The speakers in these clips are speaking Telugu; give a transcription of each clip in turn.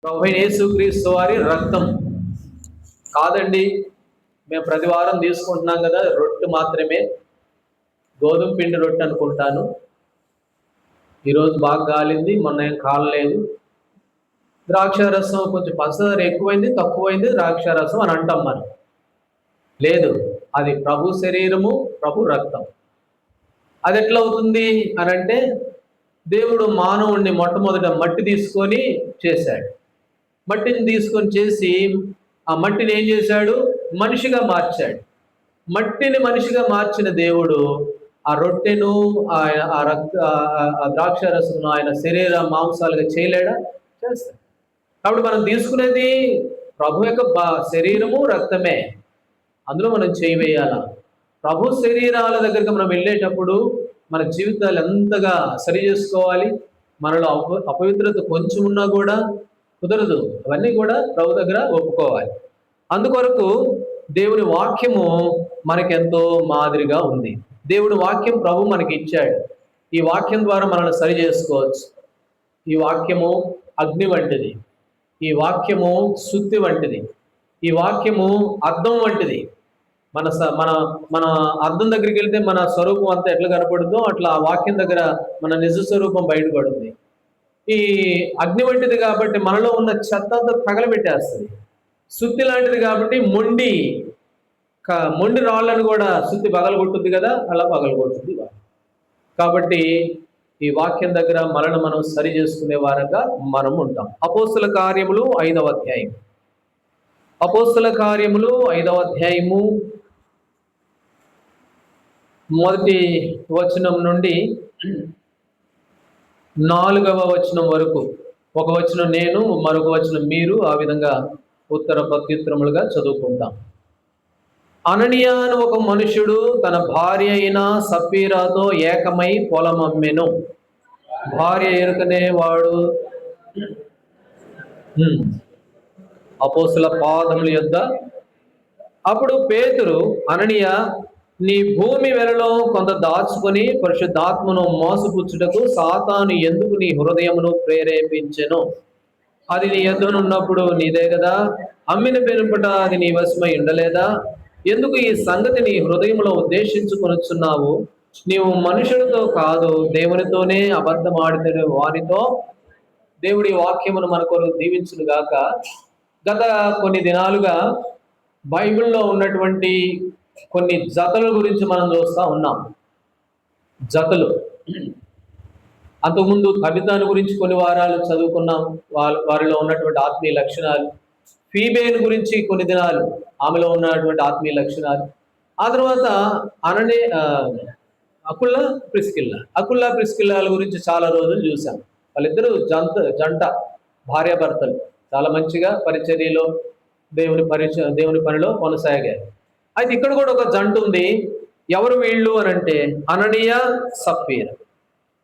ప్రభువైన యేసుక్రీస్తు వారి రక్తం కాదండి. మేము ప్రతి వారం తీసుకుంటున్నాం కదా, రొట్టె మాత్రమే, గోధుమ పిండి రొట్టె అనుకుంటాను. ఈరోజు బాగా కాలింది, మొన్న ఏం కాలలేదు. ద్రాక్ష రసం కొంచెం పంచదార ఎక్కువైంది, తక్కువైంది ద్రాక్ష రసం అని అంటాం మనం. లేదు, అది ప్రభు శరీరము, ప్రభు రక్తం. అది ఎట్లా అవుతుంది అని అంటే, దేవుడు మానవుణ్ణి మొట్టమొదట మట్టి తీసుకొని చేశాడు. మట్టిని తీసుకొని చేసి ఆ మట్టిని ఏం చేశాడు? మనిషిగా మార్చాడు. మట్టిని మనిషిగా మార్చిన దేవుడు ఆ రొట్టెను, ఆయన ఆ రక్త ఆ ద్రాక్ష రసమును ఆయన శరీర మాంసాలుగా చేయలేడా? చేస్తాడు. కాబట్టి మనం తీసుకునేది ప్రభు యొక్క శరీరము, రక్తమే. అందులో మనం చేయి వేయాల. ప్రభు శరీరాల దగ్గరికి మనం వెళ్ళేటప్పుడు మన జీవితాలు ఎంతగా సరి చేసుకోవాలి. మనలో అపవిత్రత కొంచెం ఉన్నా కూడా కుదరదు. అవన్నీ కూడా ప్రభు దగ్గర ఒప్పుకోవాలి. అందుకొరకు దేవుని వాక్యము మనకెంతో మాదిరిగా ఉంది. దేవుని వాక్యం ప్రభు మనకి ఇచ్చాడు. ఈ వాక్యం ద్వారా మనల్ని సరి చేసుకోవచ్చు. ఈ వాక్యము అగ్ని వంటిది. ఈ వాక్యము సుత్తి వంటిది. ఈ వాక్యము అద్దం వంటిది. మన మన మన అద్దం దగ్గరికి వెళ్తే మన స్వరూపం అంతా ఎట్లా కనపడుతుందో అట్లా ఆ వాక్యం దగ్గర మన నిజ స్వరూపం బయటపడుతుంది. ఈ అగ్ని వంటిది కాబట్టి మనలో ఉన్న చెత్త అంతా తగలబెట్టేస్తుంది. సుత్తి లాంటిది కాబట్టి మొండి రాళ్ళను కూడా సుత్తి పగలగొట్టుద్ది కదా, అలా పగలగొట్టుద్ది. కాబట్టి ఈ వాక్యం దగ్గర మనల్ని మనం సరి చేసుకునే వారంగా మనం ఉంటాం. అపోస్తుల కార్యములు 5వ అధ్యాయం. అపోస్తుల కార్యములు 5వ అధ్యాయము మొదటి వచనం నుండి 4వ వచనం వరకు, ఒక వచనం నేను, మరొక వచనం మీరు, ఆ విధంగా ఉత్తర ప్రత్యుత్తరములుగా చదువుకుంటాం. అననీయ అని ఒక మనుషుడు తన భార్య అయిన సప్పీరాతో ఏకమై పొలం అమ్మెను. భార్య ఎరుకనే వాడు అపోస్తుల పాదముల యొద్ద. అప్పుడు పేతురు, అననీయ, నీ భూమి వెలలో కొంత దాచుకొని పరిశుద్ధాత్మను మోసపుచ్చుటకు సాతాను ఎందుకు నీ హృదయమును ప్రేరేపించెను? అది నీ యొద్దనున్నప్పుడు నీదే కదా, అమ్మిన పెనుపట అది నీ వశమై ఉండలేదా? ఎందుకు ఈ సంగతి నీ హృదయంలో ఉద్దేశించుకొనుచున్నావు? నీవు మనుషులతో కాదు, దేవునితోనే అబద్ధమాడితే వారితో. దేవుడి వాక్యమును మన కొరకు దీవించును గాక. గత కొన్ని దినాలుగా బైబిల్లో ఉన్నటువంటి కొన్ని జతల గురించి మనం చూస్తూ ఉన్నాం. జతలు, అంతకుముందు కవితాను గురించి కొన్ని వారాలు చదువుకున్నాం, వారిలో ఉన్నటువంటి ఆత్మీయ లక్షణాలు. ఫీబేను గురించి కొన్ని దినాలు, ఆమెలో ఉన్నటువంటి ఆత్మీయ లక్షణాలు. ఆ తర్వాత అకుల్లా ప్రిస్కిల్లాల గురించి చాలా రోజులు చూసాం. వాళ్ళిద్దరూ జంట భార్యాభర్తలు, చాలా మంచిగా పరిచర్యలో దేవుని పనిలో కొనసాగారు. అయితే ఇక్కడ కూడా ఒక జంట ఉంది. ఎవరు వీళ్ళు అని అంటే అననీయ, సప్పీరా.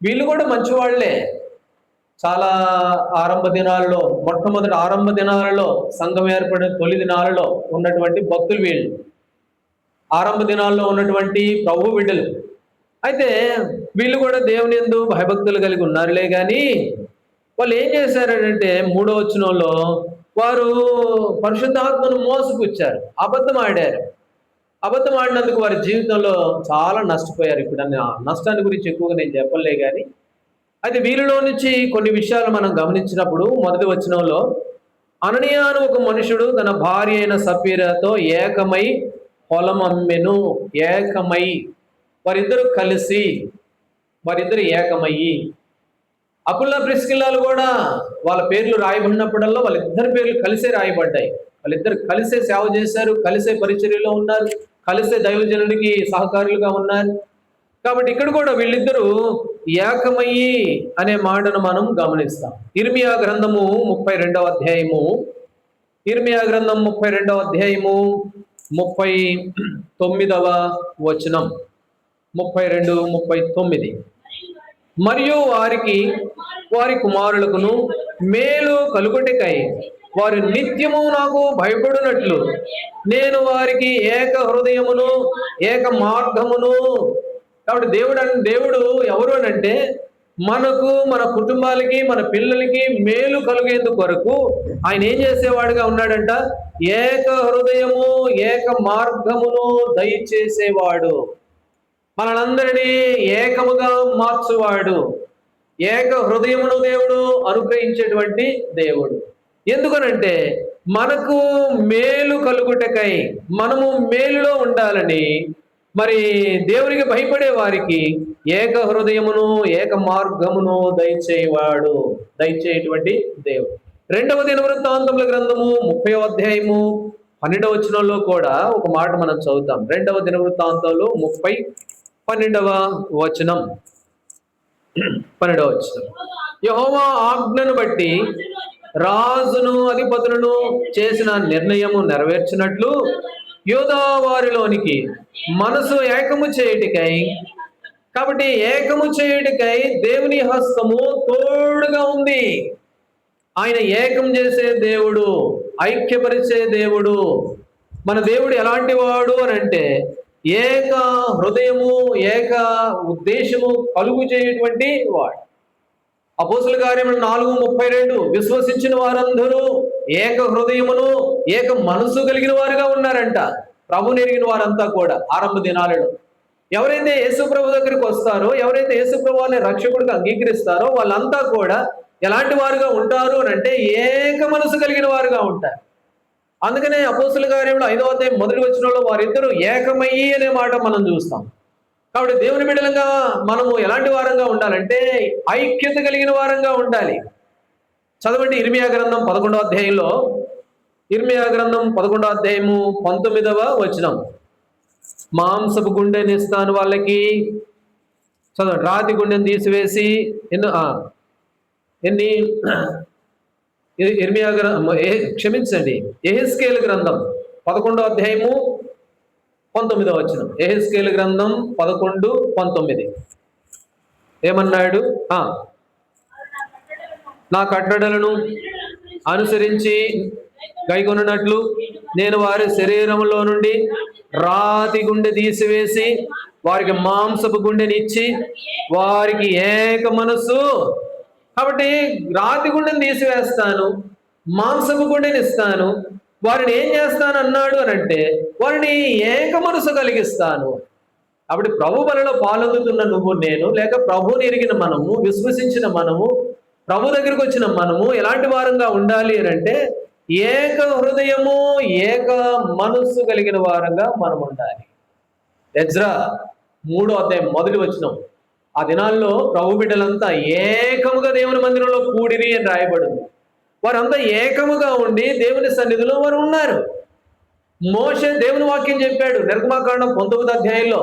వీళ్ళు కూడా మంచివాళ్లే. చాలా మొట్టమొదటి ఆరంభ దినాలలో, సంఘం ఏర్పడిన తొలి దినాలలో ఉన్నటువంటి భక్తులు వీళ్ళు. ఆరంభ దినాల్లో ఉన్నటువంటి ప్రభు బిడ్డలు. అయితే వీళ్ళు కూడా దేవుని యందు భయభక్తులు కలిగి ఉన్నారులే కానీ వాళ్ళు ఏం చేశారంటే 3వ వచనంలో వారు పరిశుద్ధాత్మను మోసపుచ్చారు, అబద్ధం ఆడినందుకు వారి జీవితంలో చాలా నష్టపోయారు. ఇప్పుడు ఆ నష్టాన్ని గురించి ఎక్కువగా నేను చెప్పలే కానీ, అయితే వీరిలో నుంచి కొన్ని విషయాలు మనం గమనించినప్పుడు మొదటి వచనంలో అననీయ అని ఒక మనుషుడు తన భార్య అయిన సప్పీరాతో ఏకమై పొలం అమ్మెను. ఏకమై, వారిద్దరు ఏకమయ్యి. అకుల్లా ప్రిస్కిల్లాలు కూడా వాళ్ళ పేర్లు రాయబడినప్పుడల్లా వాళ్ళిద్దరి పేర్లు కలిసే రాయబడ్డాయి. వాళ్ళిద్దరు కలిసే సేవ చేశారు, కలిసే పరిచర్యలో ఉన్నారు, కలిసే దైవజనుడికి సహకారులుగా ఉన్నారు. కాబట్టి ఇక్కడ కూడా వీళ్ళిద్దరూ ఏకమయ్యి అనే మాటను మనం గమనిస్తాం. ఇర్మియా గ్రంథము 32వ అధ్యాయము, 32వ అధ్యాయము 39వ వచనం, 32, 39. మరియు వారి కుమారులకును మేలు కలుగుటకై వారు నిత్యము నాకు భయపడినట్లు నేను వారికి ఏక హృదయమును ఏక మార్గమును. కాబట్టి దేవుడు ఎవరు అని అంటే మనకు, మన కుటుంబాలకి, మన పిల్లలకి మేలు కలిగేందుకు వరకు ఆయన ఏం చేసేవాడుగా ఉన్నాడంట? ఏక హృదయము ఏక మార్గమును దయచేసేవాడు, మనలందరినీ ఏకముగా మార్చువాడు, ఏక హృదయమును దేవుడు అనుగ్రహించేటువంటి దేవుడు. ఎందుకనంటే మనకు మేలు కలుగుటకై, మనము మేలులో ఉండాలని, మరి దేవునికి భయపడే వారికి ఏక హృదయమును ఏక మార్గమును దయచేయటువంటి దేవుడు. 2వ దినవృత్తాంతముల గ్రంథము 30వ అధ్యాయము 12వ వచనంలో కూడా ఒక మాట మనం చదువుతాం. 2వ దినవృత్తాంతంలో 12వ వచనం. యెహోవా ఆజ్ఞను బట్టి రాజును అధిపతులను చేసిన నిర్ణయము నెరవేర్చినట్లు యూదా వారిలోనికి మనసు ఏకము చేయుటకై, కాబట్టి ఏకము చేయుటకై దేవుని హస్తము తోడుగా ఉంది. ఆయన ఏకం చేసే దేవుడు, ఐక్యపరిచే దేవుడు. మన దేవుడు ఎలాంటి వాడు అని అంటే ఏక హృదయము ఏక ఉద్దేశము కలుగు చేయటువంటి వాడు. అపోస్తుల కార్యములు 4:32 విశ్వసించిన వారందరూ ఏక హృదయమును ఏక మనసు కలిగిన వారుగా ఉన్నారంట. ప్రభుని ఎరిగిన వారంతా కూడా ఆరంభ దినాలలో ఎవరైతే యేసు ప్రభు దగ్గరికి వస్తారో, ఎవరైతే యేసు ప్రభు అనే రక్షకుడిగా అంగీకరిస్తారో వాళ్ళంతా కూడా ఎలాంటి వారుగా ఉంటారు అని అంటే ఏక మనసు కలిగిన వారుగా ఉంటారు. అందుకనే అపోస్తుల కార్యములు 5వ అధ్యాయం 1వ వచనంలో వారిద్దరూ ఏకమయ్యి అనే మాట మనం చూస్తాం. కాబట్టి దేవుని బిడ్డలంగా మనము ఎలాంటి వారంగా ఉండాలంటే ఐక్యత కలిగిన వారంగా ఉండాలి. చదవండి ఇర్మియా గ్రంథం 11వ అధ్యాయంలో, ఇర్మియా గ్రంథం 11వ అధ్యాయము 19వ వచనం. మాంసపు గుండెని ఇస్తాను వాళ్ళకి, చదవండి, రాతి గుండెని తీసివేసి ఇర్మియా క్షమించండి యెహెజ్కేలు గ్రంథం 11వ అధ్యాయము 19వ వచనం. యెహెజ్కేలు గ్రంథం 11:19 ఏమన్నాడు? నా కట్టడలను అనుసరించి గైకొనున్నట్లు నేను వారి శరీరంలో నుండి రాతి గుండె తీసివేసి వారికి మాంసపు గుండెనిచ్చి వారికి ఏక మనస్సు. కాబట్టి రాతి గుండెని తీసివేస్తాను, మాంసపు గుండెని ఇస్తాను, వారిని ఏం చేస్తాను అన్నాడు అని అంటే వారిని ఏక మనసు కలిగిస్తాను. కాబట్టి ప్రభు బలలో పాల్గొతున్న నువ్వు నేను, లేక ప్రభుని ఎరిగిన మనము, విశ్వసించిన మనము, ప్రభు దగ్గరికి వచ్చిన మనము ఎలాంటి వారంగా ఉండాలి అని అంటే ఏక హృదయము ఏక మనస్సు కలిగిన వారంగా మనం ఉండాలి. ఎజ్రా 3వ అధ్యాయం 1వ వచనం. ఆ దినాల్లో ప్రభు బిడ్డలంతా ఏకముగా దేవుని మందిరంలో కూడిరి అని రాయబడింది. వారంతా ఏకముగా ఉండి దేవుని సన్నిధిలో వారు ఉన్నారు. మోషే దేవుని వాక్యం చెప్పాడు నిర్గమాకాండం 19వ అధ్యాయంలో.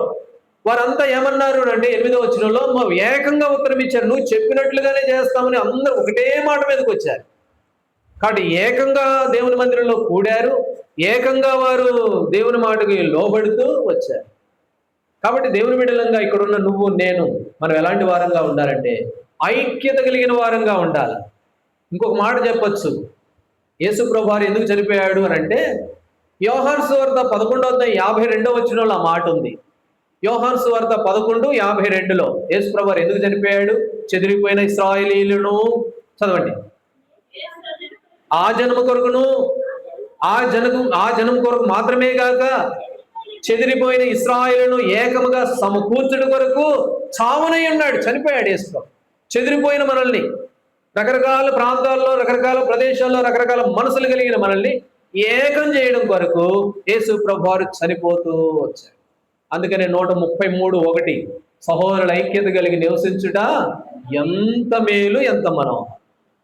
వారంతా ఏమన్నారు అంటే 8వ వచనంలో మా ఏకంగా ఉత్తరం ఇచ్చారు, నువ్వు చెప్పినట్లుగానే చేస్తామని అందరూ ఒకటే మాట మీదకి వచ్చారు. కాబట్టి ఏకంగా దేవుని మందిరంలో కూడారు, ఏకంగా వారు దేవుని మాటకి లోబడుతూ వచ్చారు. కాబట్టి దేవుని బిడ్డలంగా ఇక్కడున్న నువ్వు నేను మనం ఎలాంటి వారంగా ఉండాలంటే ఐక్యత కలిగిన వారంగా ఉండాలి. ఇంకొక మాట చెప్పొచ్చు, యేసు ప్రభు వారు ఎందుకు చనిపోయాడు అని అంటే యోహాను సువార్త 11:52 వచనంలో ఆ మాట ఉంది. యోహాను సువార్త 11:52లో యేసు ప్రభు వారు ఎందుకు చనిపోయాడు? చెదిరిపోయిన ఇశ్రాయేలీయులను, చదవండి, ఆ జనము కొరకును ఆ జనం కొరకు మాత్రమే గాక చెదిరిపోయిన ఇశ్రాయేలును ఏకముగా సమకూర్చుడు కొరకు చావునై ఉన్నాడు. చనిపోయాడు యేసు ప్రభు. చెదిరిపోయిన మనల్ని రకరకాల ప్రాంతాల్లో, రకరకాల ప్రదేశాల్లో, రకరకాల మనసులు కలిగిన మనల్ని ఏకం చేయడం కొరకు యేసు ప్రభు వారు చనిపోతూ వచ్చారు. అందుకనే 133:1 సహోదరుల ఐక్యత కలిగి నివసించుట ఎంత మేలు ఎంత మనోహరం.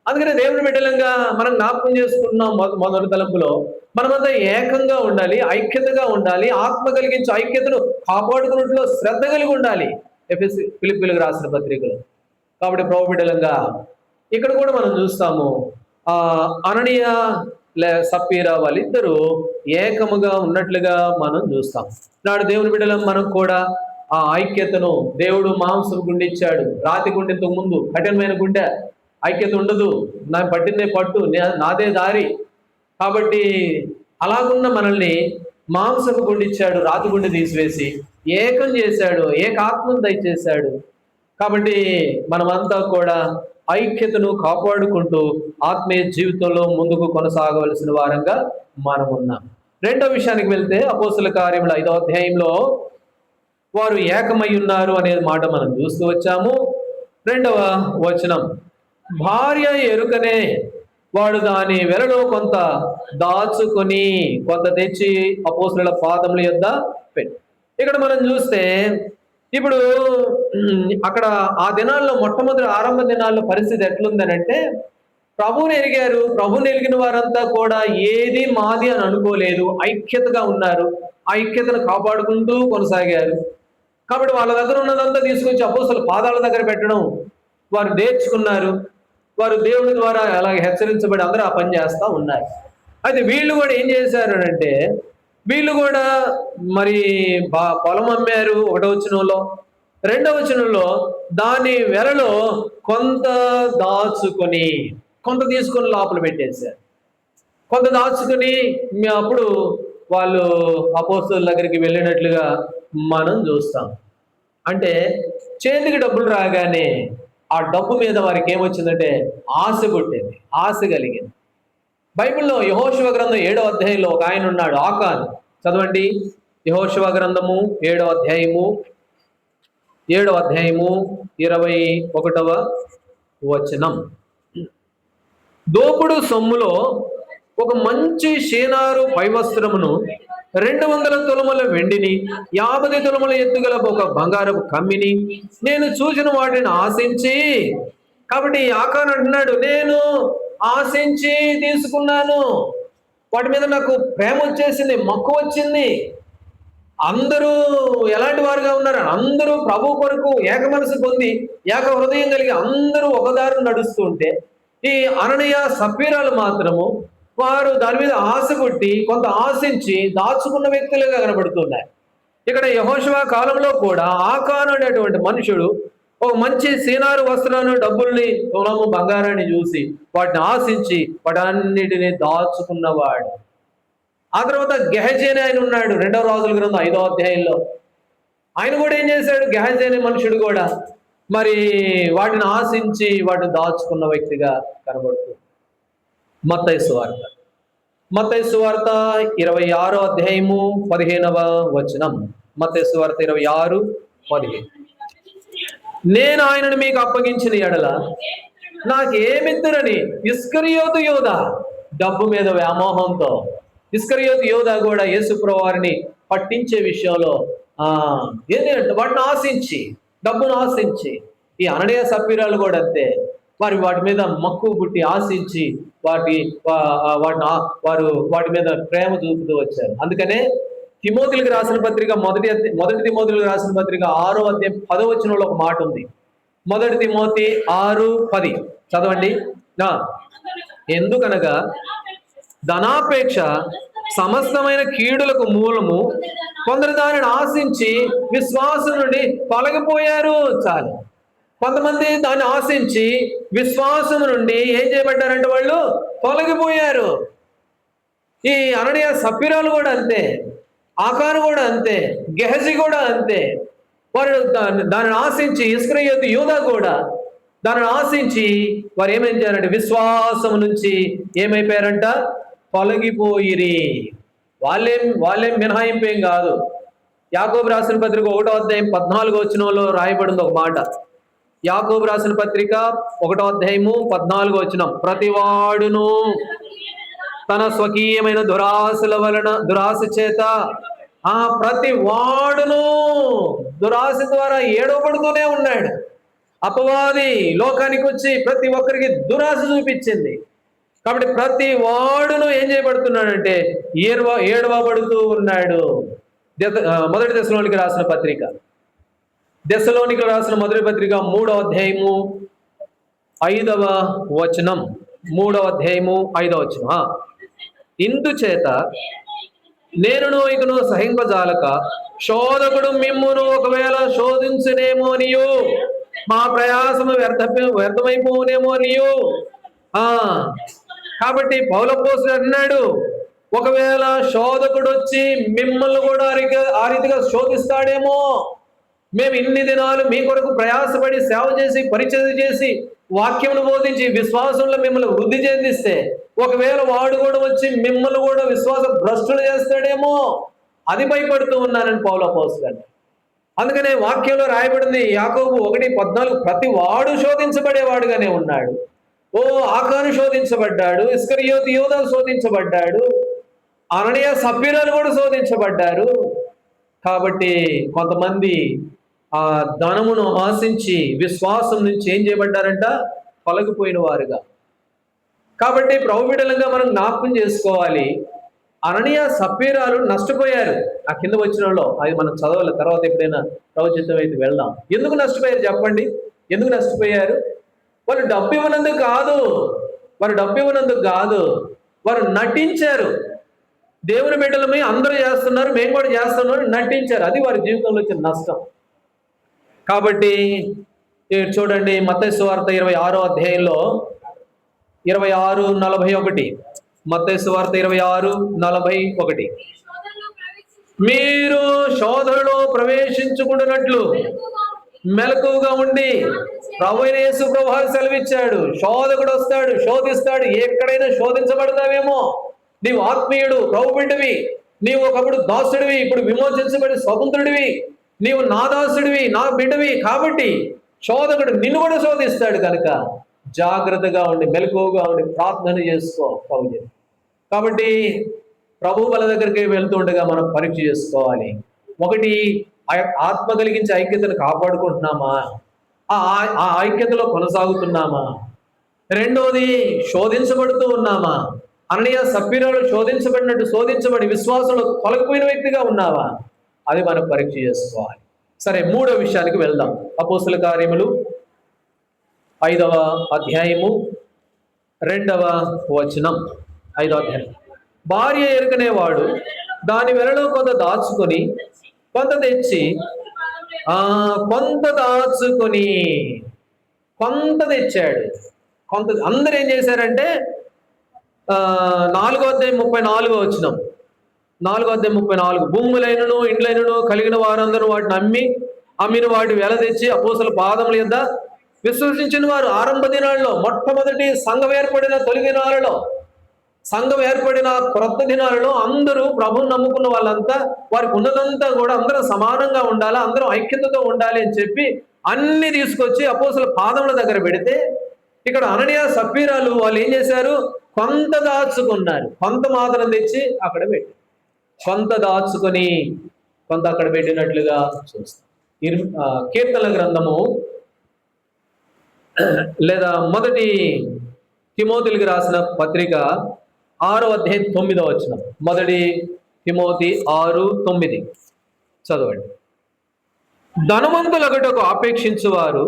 అందుకనే దేవుని బిడ్డలంగా మనం జ్ఞాపకం చేసుకుంటున్నాం మొదటి తలంపులో మనమంతా ఏకంగా ఉండాలి, ఐక్యతగా ఉండాలి, ఆత్మ కలిగించే ఐక్యతను కాపాడుకున్నట్లో శ్రద్ధ కలిగి ఉండాలి. ఫిలిప్పీయులకు రాసిన పత్రికలో. కాబట్టి ప్రభు బిడ్డలంగా ఇక్కడ కూడా మనం చూస్తాము అననీయ సప్పీరా వాళ్ళిద్దరూ ఏకముగా ఉన్నట్లుగా మనం చూస్తాం. నాడు దేవుని బిడ్డలం మనం కూడా ఆ ఐక్యతను, దేవుడు మాంసం గుండె ఇచ్చాడు, రాతి గుండెతో ముందు కఠినమైన గుండె, ఐక్యత ఉండదు, నా పట్టిందే పట్టు, నాదే దారి. కాబట్టి అలాగున్న మనల్ని మాంసపు గుండె ఇచ్చాడు, రాతి గుండె తీసివేసి ఏకం చేశాడు, ఏకాత్మను దయచేశాడు. కాబట్టి మనమంతా కూడా ఐక్యతను కాపాడుకుంటూ ఆత్మీయ జీవితంలో ముందుకు కొనసాగవలసిన వారంగా మనం ఉన్నాం. రెండో విషయానికి వెళ్తే అపోస్తుల కార్యముల 5వ అధ్యాయంలో వారు ఏకమై ఉన్నారు అనేది మాట మనం చూస్తూ వచ్చాము. 2వ వచనం, భార్య ఎరుకనే వాడు దాని వెలలో కొంత దాచుకొని కొంత తెచ్చి అపోస్తుల పాదముల యొద్ద పెట్టి. ఇక్కడ మనం చూస్తే ఇప్పుడు అక్కడ ఆ దినాల్లో మొట్టమొదటి ఆరంభ దినాల్లో పరిస్థితి ఎట్లుందనంటే, ప్రభువుని ఎరిగారు. ప్రభువుని ఎరిగిన వారంతా కూడా ఏది మాది అని అనుకోలేదు, ఐక్యతగా ఉన్నారు. ఆ ఐక్యతను కాపాడుకుంటూ కొనసాగారు. కాబట్టి వాళ్ళ దగ్గర ఉన్నదంతా తీసుకొచ్చి అపోస్తుల పాదాల దగ్గర పెట్టడం వారు నేర్చుకున్నారు. వారు దేవుని ద్వారా అలాగే హెచ్చరించబడి అందరూ ఆ పని చేస్తూ ఉన్నారు. అయితే వీళ్ళు కూడా ఏం చేశారు అంటే, వీళ్ళు కూడా మరి పొలం అమ్మారు 1వ వచనంలో. 2వ వచనంలో దాని వెలలో కొంత దాచుకొని కొంత తీసుకొని లోపల పెట్టేశారు. కొంత దాచుకొని అప్పుడు వాళ్ళు అపోస్తలుల దగ్గరికి వెళ్ళినట్లుగా మనం చూస్తాం. అంటే చేతికి డబ్బులు రాగానే ఆ డబ్బు మీద వారికి ఏమొచ్చిందంటే ఆశ పుట్టింది, ఆశ కలిగింది. బైబిల్లో యెహోషువ గ్రంథం 7వ అధ్యాయంలో ఒక ఆయన ఉన్నాడు, ఆకాన్. చదవండి, యెహోషువ గ్రంథము 7వ అధ్యాయము 21వ వచనం. దోపుడు సొమ్ములో ఒక మంచి షేనారు పైవస్త్రమును 200 తులముల వెండిని 50 తులముల ఎత్తుగల ఒక బంగారపు కమ్మిని నేను చూసిన వాటిని ఆశించి, కాబట్టి ఆకాన్ అంటున్నాడు, నేను ఆశించి తీసుకున్నాను. వాటి మీద నాకు ప్రేమ వచ్చేసింది, మక్కువ వచ్చింది. అందరూ ఎలాంటి వారుగా ఉన్నారు? అందరూ ప్రభు కొరకు ఏక మనసు పొంది ఏక హృదయం కలిగి అందరూ ఒకదారి నడుస్తూ ఉంటే, ఈ అననీయ సప్పీరాలు మాత్రము వారు దాని మీద ఆశ పుట్టి కొంత ఆశించి దాచుకున్న వ్యక్తులుగా కనబడుతున్నాయి. ఇక్కడ యెహోషువ కాలంలో కూడా ఆకాను అనేటువంటి మనుషుడు ఒక మంచి సీనారు వస్త్రాన్ని, డబ్బుల్ని, తులము బంగారాన్ని చూసి వాటిని ఆశించి వాటన్నిటిని దాచుకున్నవాడు. ఆ తర్వాత గెహజీ అని ఆయన ఉన్నాడు 2వ రాజుల గ్రంథం 5వ అధ్యాయంలో. ఆయన కూడా ఏం చేశాడు? గెహజీ అనే మనుషుడు కూడా మరి వాటిని ఆశించి వాటిని దాచుకున్న వ్యక్తిగా కనబడుతుంది. మత్తయి సువార్త 26వ అధ్యాయము 15వ వచనం. మత్తయి సువార్త 26:15. నేను ఆయనను మీకు అప్పగించిన ఎడల నాకేమిద్దరని ఇస్కరియోతు యోధ డబ్బు మీద వ్యామోహంతో, ఇస్కరియోతు యోధ కూడా యేసుప్రభువు వారిని పట్టించే విషయంలో ఏంటంటే వాటిని ఆశించి, డబ్బును ఆశించి, ఈ అననీయ సప్పీరాలు కూడా అంతే, వాటి మీద మక్కువ పుట్టి ఆశించి వాటి మీద ప్రేమ చూపుతూ వచ్చారు. అందుకనే తిమోతిలకు రాసిన పత్రిక మొదటి తిమోతిలకు రాసిన పత్రిక 6వ అధ్యాయం 10వ వచనంలో ఒక మాట ఉంది. 1 తిమోతి 6:10 చదవండి. ఎందుకనగా ధనాపేక్ష సమస్తమైన కీడులకు మూలము, కొందరు దానిని ఆశించి విశ్వాసం నుండి తొలగిపోయారు. చాలు. కొంతమంది దాన్ని ఆశించి విశ్వాసం నుండి ఏం చేయబడ్డారంటే వాళ్ళు తొలగిపోయారు. ఈ అననీయ సప్పీరాలు కూడా అంతే, ఆకాను కూడా అంతే, గెహజీ కూడా అంతే. వారు దానిని ఆశించి, ఇస్కరియోతు యూదా కూడా దానిని ఆశించి వారు ఏమేం చేయాలంటే విశ్వాసం నుంచి ఏమైపోయారంట? తొలగిపోయిరి. వాళ్ళేం మినహాయింపు ఏం కాదు. యాకోబు రాసిన పత్రిక 1వ అధ్యాయం 14వ వచనంలో రాయబడింది ఒక మాట. యాకోబు రాసిన పత్రిక 1వ అధ్యాయము 14వ వచనం, ప్రతివాడును తన స్వకీయమైన దురాశ చేత ప్రతి వాడును దురాశ ద్వారా ఏడవబడుతూనే ఉన్నాడు. అపవాది లోకానికి వచ్చి ప్రతి ఒక్కరికి దురాశ చూపించింది. కాబట్టి ప్రతి వాడును ఏం చేయబడుతున్నాడంటే ఏడవబడుతూ ఉన్నాడు. మొదటి దశలోనికి రాసిన పత్రిక, దశలోనికి రాసిన మొదటి పత్రిక 3వ అధ్యాయము 5వ వచనం. 3వ అధ్యాయము 5వ వచనం. ఇందుచేత నేనును ఇకను సహింపజాలక శోధకుడు మిమ్మును ఒకవేళ శోధించనేమో అనియు, మా ప్రయాసము వ్యర్థమైపోనేమో అనియు. కాబట్టి పౌలపోస్తుడు అన్నాడు, ఒకవేళ శోధకుడు వచ్చి మిమ్మల్ని కూడా ఆ రీతిగా శోధిస్తాడేమో. మేము ఇన్ని దినాలు మీ కొరకు ప్రయాసపడి సేవ చేసి పరిచర్య చేసి వాక్యమును బోధించి విశ్వాసంలో మిమ్మల్ని వృద్ధి చెందిస్తే ఒకవేళ వాడు కూడా వచ్చి మిమ్మల్ని కూడా విశ్వాస భ్రష్టులు చేస్తాడేమో అది భయపడుతూ ఉన్నానని పౌలు అపోస్తలుడు. అందుకనే వాక్యంలో రాయబడింది యాకోబు 1:14, ప్రతి వాడు శోధించబడేవాడుగానే ఉన్నాడు. ఆకాను శోధించబడ్డాడు, ఇస్కరియోతు యూదా శోధించబడ్డాడు, అననీయ సప్పీరాలు కూడా శోధించబడ్డారు. కాబట్టి కొంతమంది ఆ ధనమును ఆశించి విశ్వాసం నుంచి ఏం చేయబడ్డారంట, తొలగిపోయిన వారుగా. కాబట్టి ప్రభుబిడ్డలుగా మనం జ్ఞాపకం చేసుకోవాలి, అననీయ సప్పీరాలు నష్టపోయారు. ఆ కింద వచ్చిన వాళ్ళు అది మనం చదవాలి, తర్వాత ఎప్పుడైనా ప్రవచితం అయితే వెళ్దాం. ఎందుకు నష్టపోయారు చెప్పండి? ఎందుకు నష్టపోయారు? వాళ్ళు డబ్బు ఇవ్వనందుకు కాదు, వారు నటించారు. దేవుని బిడ్డలమే అందరూ చేస్తున్నారు, మేము కూడా చేస్తున్నాం నటించారు. అది వారి జీవితంలో వచ్చిన నష్టం. కాబట్టి చూడండి, మత్తయి సువార్త 26వ అధ్యాయంలో 26:41, మత్తయి సువార్త 26:41, మీరు శోధనలో ప్రవేశించుకుంటున్నట్లు మెలకువగా ఉండి, ప్రభువైన యేసు ప్రభువు సెలవిచ్చాడు, శోధకుడు వస్తాడు, శోధిస్తాడు. ఎక్కడైనా శోధించబడతావేమో, నీవు ఆత్మీయుడు, ప్రభు బిడ్డవి, నీవు ఒకప్పుడు దాసుడివి, ఇప్పుడు విమోచించబడి స్వతంత్రుడివి, నీవు నా దాసుడివి, నా బిడ్డవి. కాబట్టి శోధకుడు నిన్ను కూడా శోధిస్తాడు కనుక జాగ్రత్తగా ఉండి మెలకువగా ఉండి ప్రార్థన చేసుకో ప్రభు. కాబట్టి ప్రభు వాళ్ళ దగ్గరికి వెళ్తుండగా మనం పరీక్ష చేసుకోవాలి. ఒకటి, ఆత్మ కలిగించే ఐక్యతను కాపాడుకుంటున్నామా, ఆ ఐక్యతలో కొనసాగుతున్నామా? రెండోది, శోధించబడుతూ ఉన్నామా? అననీయ సప్పీరాలు శోధించబడి విశ్వాసంలో తొలగిపోయిన వ్యక్తిగా ఉన్నావా? అది మనం పరీక్ష చేసుకోవాలి. సరే, మూడో విషయానికి వెళ్దాం. అపోస్తల కార్యములు 5వ అధ్యాయము 2వ వచనం. 5వ అధ్యాయం. భార్య ఎరుకనేవాడు దాని వెలలో కొంత దాచుకొని కొంత తెచ్చి కొంత తెచ్చాడు. అందరూ ఏం చేశారంటే 4వ అధ్యాయం 34వ వచనం, 4వ అధ్యాయం 34, భూములైనను ఇండ్లైనను కలిగిన వారందరూ వాటిని అమ్మిన వాటి వెల తెచ్చి అపోస్తల పాదముల యొద్ద విశ్వసించిన వారు ఆరంభ దినాల్లో, మొట్టమొదటి సంఘం ఏర్పడిన తొలి దినాలలో, సంఘం ఏర్పడిన క్రొత్త దినాలలో అందరూ ప్రభువుని నమ్ముకున్న వాళ్ళంతా వారికి ఉన్నదంతా కూడా అందరూ సమానంగా ఉండాలి, అందరూ ఐక్యతతో ఉండాలి అని చెప్పి అన్ని తీసుకొచ్చి అపోస్తల పాదముల దగ్గర పెడితే, ఇక్కడ అననీయ సప్పీరాలు వాళ్ళు ఏం చేశారు, కొంత దాచుకున్నారు. కొంత మాత్రం తెచ్చి అక్కడ పెట్టి, కొంత దాచుకొని కొంత అక్కడ పెట్టినట్లుగా చూస్తాం. కీర్తనల గ్రంథము లేదా మొదటి తిమోతికి రాసిన పత్రిక 6వ అధ్యాయం 9వ వచనం. మొదటి తిమోతి 6:9 చదవండి. ధనవంతులగటకు ఆపేక్షించువారు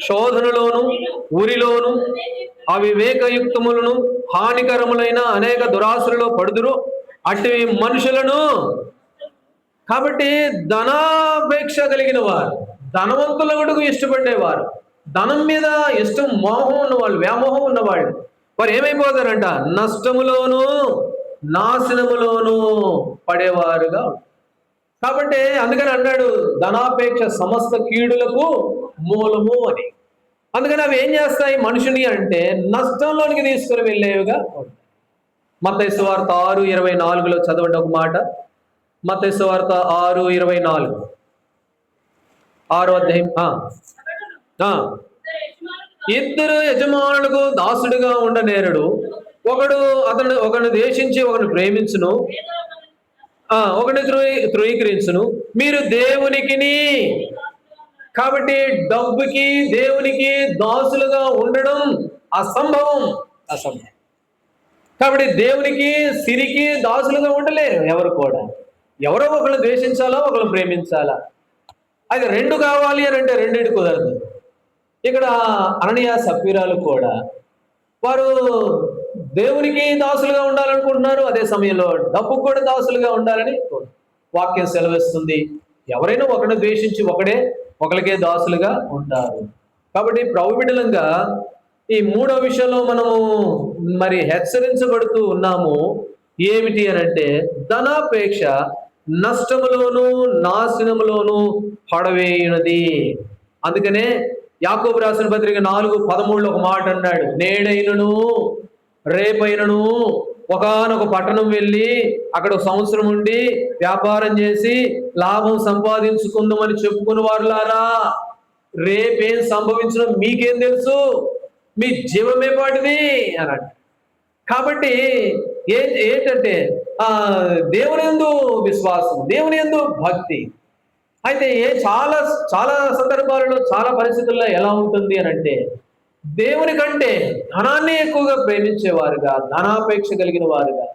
శోధనలోను ఊరిలోను అవివేకయుక్తములను హానికరములైన అనేక దురాశలలో పడుదురు, అట్టి మనుషులను. కాబట్టి ధనాపేక్ష కలిగిన వారు, ధనవంతులగటకు ఇష్టపడేవారు, ధనం మీద ఇష్టం మోహం ఉన్నవాళ్ళు, వ్యామోహం ఉన్నవాళ్ళు, వారు ఏమైపోతారంట, నష్టములోను నాశనములోను పడేవారుగా. కాబట్టి అందుకని అన్నాడు, ధనాపేక్ష సమస్త కీడులకు మూలము అని. అందుకని అవి ఏం చేస్తాయి మనుషుని అంటే నష్టంలోనికి తీసుకుని వెళ్ళేవిగా ఉంటాయి. మత్తయి సువార్త 6:24 చదవండి ఒక మాట. మత్తయి సువార్త 6:24, 6వ అధ్యాయం. ఇద్దరు యజమానులకు దాసుడిగా ఉండనేరడు, ఒకడు ద్వేషించి ఒకడు ప్రేమించును, ఒకటి ధృవీకరించును. మీరు దేవునికిని, కాబట్టి డబ్బుకి దేవునికి దాసులుగా ఉండడం అసంభవం. కాబట్టి దేవునికి సిరికి దాసులుగా ఉండలేరు ఎవరు కూడా. ఎవరో ఒకళ్ళు ద్వేషించాలా, ఒకళ్ళు ప్రేమించాలా. అది రెండు కావాలి అని అంటే రెండింటి కుదరదు. ఇక్కడ అననీయ సప్పీరాలు కూడా వారు దేవునికి దాసులుగా ఉండాలనుకుంటున్నారు, అదే సమయంలో డబ్బుకు కూడా దాసులుగా ఉండాలని వాక్యం సెలవిస్తుంది. ఎవరైనా ఒకరిని ద్వేషించి ఒకరికే దాసులుగా ఉంటారు. కాబట్టి ప్రభు బిడ్డలంగా ఈ మూడో విషయంలో మనము మరి హెచ్చరించబడుతూ ఉన్నాము. ఏమిటి అని అంటే ధనాపేక్ష నష్టములోను నాశనములోను పడవేయునది. అందుకనే యాకోబు రాసిన పత్రిక 4:13 ఒక మాట అన్నాడు, నేడైనను రేపైనను ఒకానొక పట్టణం వెళ్ళి అక్కడ ఒక సంవత్సరం ఉండి వ్యాపారం చేసి లాభం సంపాదించుకుందామని చెప్పుకుని వారులారా, రేపేం సంభవించడం మీకేం తెలుసు, మీ జీవమే పాటిది అన్నాడు. కాబట్టి ఏంటంటే దేవుని యందు విశ్వాసం, దేవుని యందు భక్తి. అయితే చాలా చాలా సందర్భాలలో చాలా పరిస్థితుల్లో ఎలా ఉంటుంది అని అంటే, దేవుని కంటే ధనాన్ని ఎక్కువగా ప్రేమించేవారుగా, ధనాపేక్ష కలిగిన వారుగా.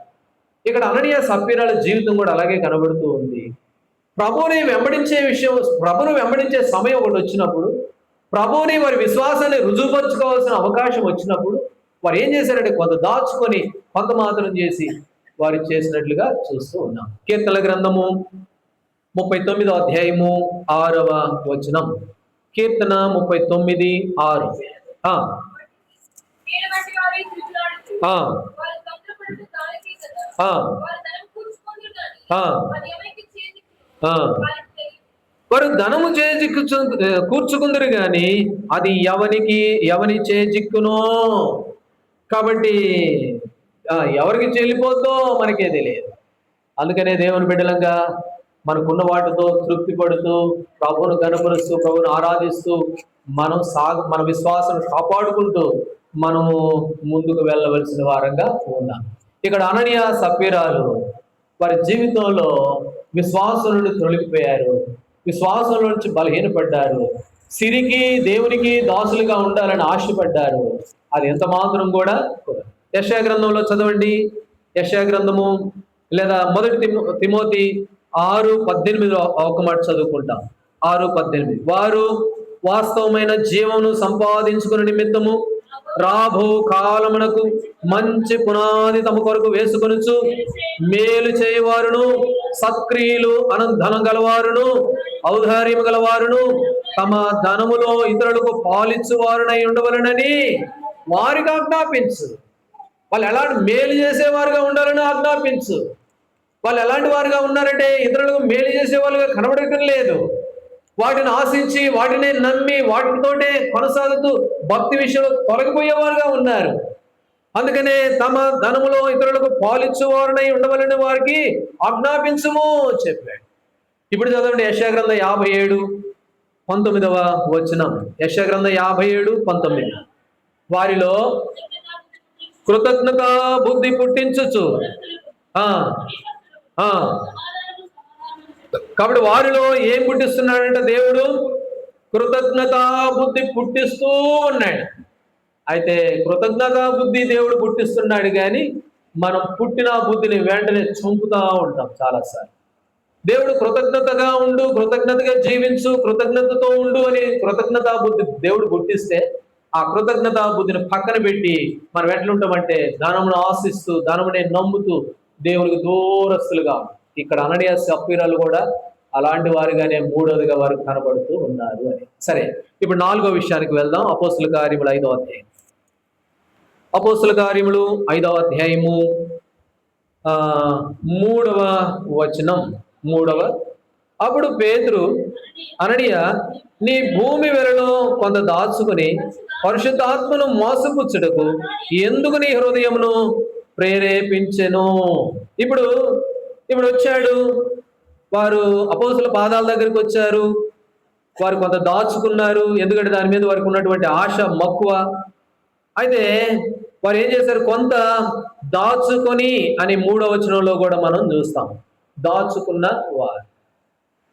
ఇక్కడ అననీయ సప్పీరాల జీవితం కూడా అలాగే కనబడుతూ ఉంది. ప్రభువుని వెంబడించే సమయం ఒకటి వచ్చినప్పుడు, ప్రభువుని వారి విశ్వాసాన్ని రుజువుపరచుకోవాల్సిన అవకాశం వచ్చినప్పుడు వారు ఏం చేశారంటే కొంత దాచుకొని కొంత మాత్రం చేసి వారు చేసినట్లుగా చూస్తూ ఉన్నాం. కీర్తనల గ్రంథము 39వ అధ్యాయము 6వ వచనం. కీర్తన 39:6. వారు ధనము కూర్చుకుందరు గాని అది ఎవని చేజిక్కునో. కాబట్టి ఎవరికి చెల్లిపోద్దో మనకే తెలియదు. అందుకనే దేవుని బిడ్డలంగా మనకున్న వాటితో తృప్తి పడుతూ ప్రభువును కనపరుస్తూ ప్రభువును ఆరాధిస్తూ మన విశ్వాసం కాపాడుకుంటూ మనము ముందుకు వెళ్ళవలసిన వారంగా ఉన్నాం. ఇక్కడ అననీయ సప్పీరాలు వారి జీవితంలో విశ్వాసం నుండి తొలగిపోయారు, విశ్వాసంలో నుంచి బలహీనపడ్డారు, సిరికి దేవునికి దాసులుగా ఉండాలని ఆశపడ్డారు. అది ఎంత మాత్రం కూడా. యెషయా గ్రంథంలో చదవండి, యెషయా గ్రంథము లేదా 1 తిమోతి 6:18 ఒక మాట చదువుకుంటాం. 6:18. వారు వాస్తవమైన జీవమును సంపాదించుకునే నిమిత్తము రాబో కాలమునకు మంచి పునాది తమ కొరకు వేసుకొనుచు మేలు చేయవారును సత్క్రియలు ధనం గలవారును ఔదార్యము గలవారును తమ ధనములో ఇతరులకు పాలిచ్చువారునై ఉండవలనని వారికి ఆజ్ఞాపించు. వాళ్ళు ఎలాంటి మేలు చేసేవారుగా ఉండాలని ఆజ్ఞాపించు. వాళ్ళు ఎలాంటి వారుగా ఉన్నారంటే ఇతరులకు మేలు చేసే వాళ్ళుగా కనబడటం లేదు. వాటిని ఆశించి వాటిని నమ్మి వాటితోటే కొనసాగుతూ భక్తి విషయంలో తొలగిపోయేవారుగా ఉన్నారు. అందుకనే తమ ధనములో ఇతరులకు పాలిచ్చువారునై ఉండవలని వారికి ఆజ్ఞాపించము చెప్పాడు. ఇప్పుడు చదవండి యెషయా గ్రంథం 57:19 వచనం. యెషయా గ్రంథం 57:19. వారిలో కృతజ్ఞత బుద్ధి పుట్టించుచు. కాబట్టి వారిలో ఏం పుట్టిస్తున్నాడంటే దేవుడు కృతజ్ఞతా బుద్ధి పుట్టిస్తూ ఉన్నాడు. అయితే కృతజ్ఞతా బుద్ధి దేవుడు పుట్టిస్తున్నాడు కానీ మనం పుట్టిన బుద్ధిని వెంటనే చంపుతా ఉంటాం చాలాసార్లు. దేవుడు కృతజ్ఞతగా ఉండు, కృతజ్ఞతగా జీవించు, కృతజ్ఞతతో ఉండు అని కృతజ్ఞతా బుద్ధి దేవుడు పుట్టిస్తే ఆ కృతజ్ఞతా బుద్ధిని పక్కన పెట్టి మనం ఎట్లా ఉంటామంటే ధనమును ఆశిస్తూ ధనమునే నమ్ముతూ దేవునికి దూరస్తులుగా. ఇక్కడ అననీయ సప్పీరాలు కూడా అలాంటి వారిగానే మూడవదిగా వారు కనబడుతూ ఉన్నారు అని. సరే, ఇప్పుడు 4వ విషయానికి వెళ్దాం. అపోస్తుల కార్యములు 5వ అధ్యాయం. అపోస్తుల కార్యములు 5వ అధ్యాయము 3వ వచనం. అప్పుడు పేతురు, అననీయ, నీ భూమి వెలలో కొంత దాచుకుని పరిశుద్ధాత్మను మోసపుచ్చుటకు ఎందుకు నీ హృదయమును ప్రేరేపించెను? ఇప్పుడు వచ్చాడు. వారు అపోస్తుల పాదాల దగ్గరికి వచ్చారు. వారు కొంత దాచుకున్నారు, ఎందుకంటే దాని మీద వారికి ఉన్నటువంటి ఆశ, మక్కువ. అయితే వారు ఏం చేశారు? కొంత దాచుకొని అని 3వ వచనంలో కూడా మనం చూస్తాం. దాచుకున్న వారు.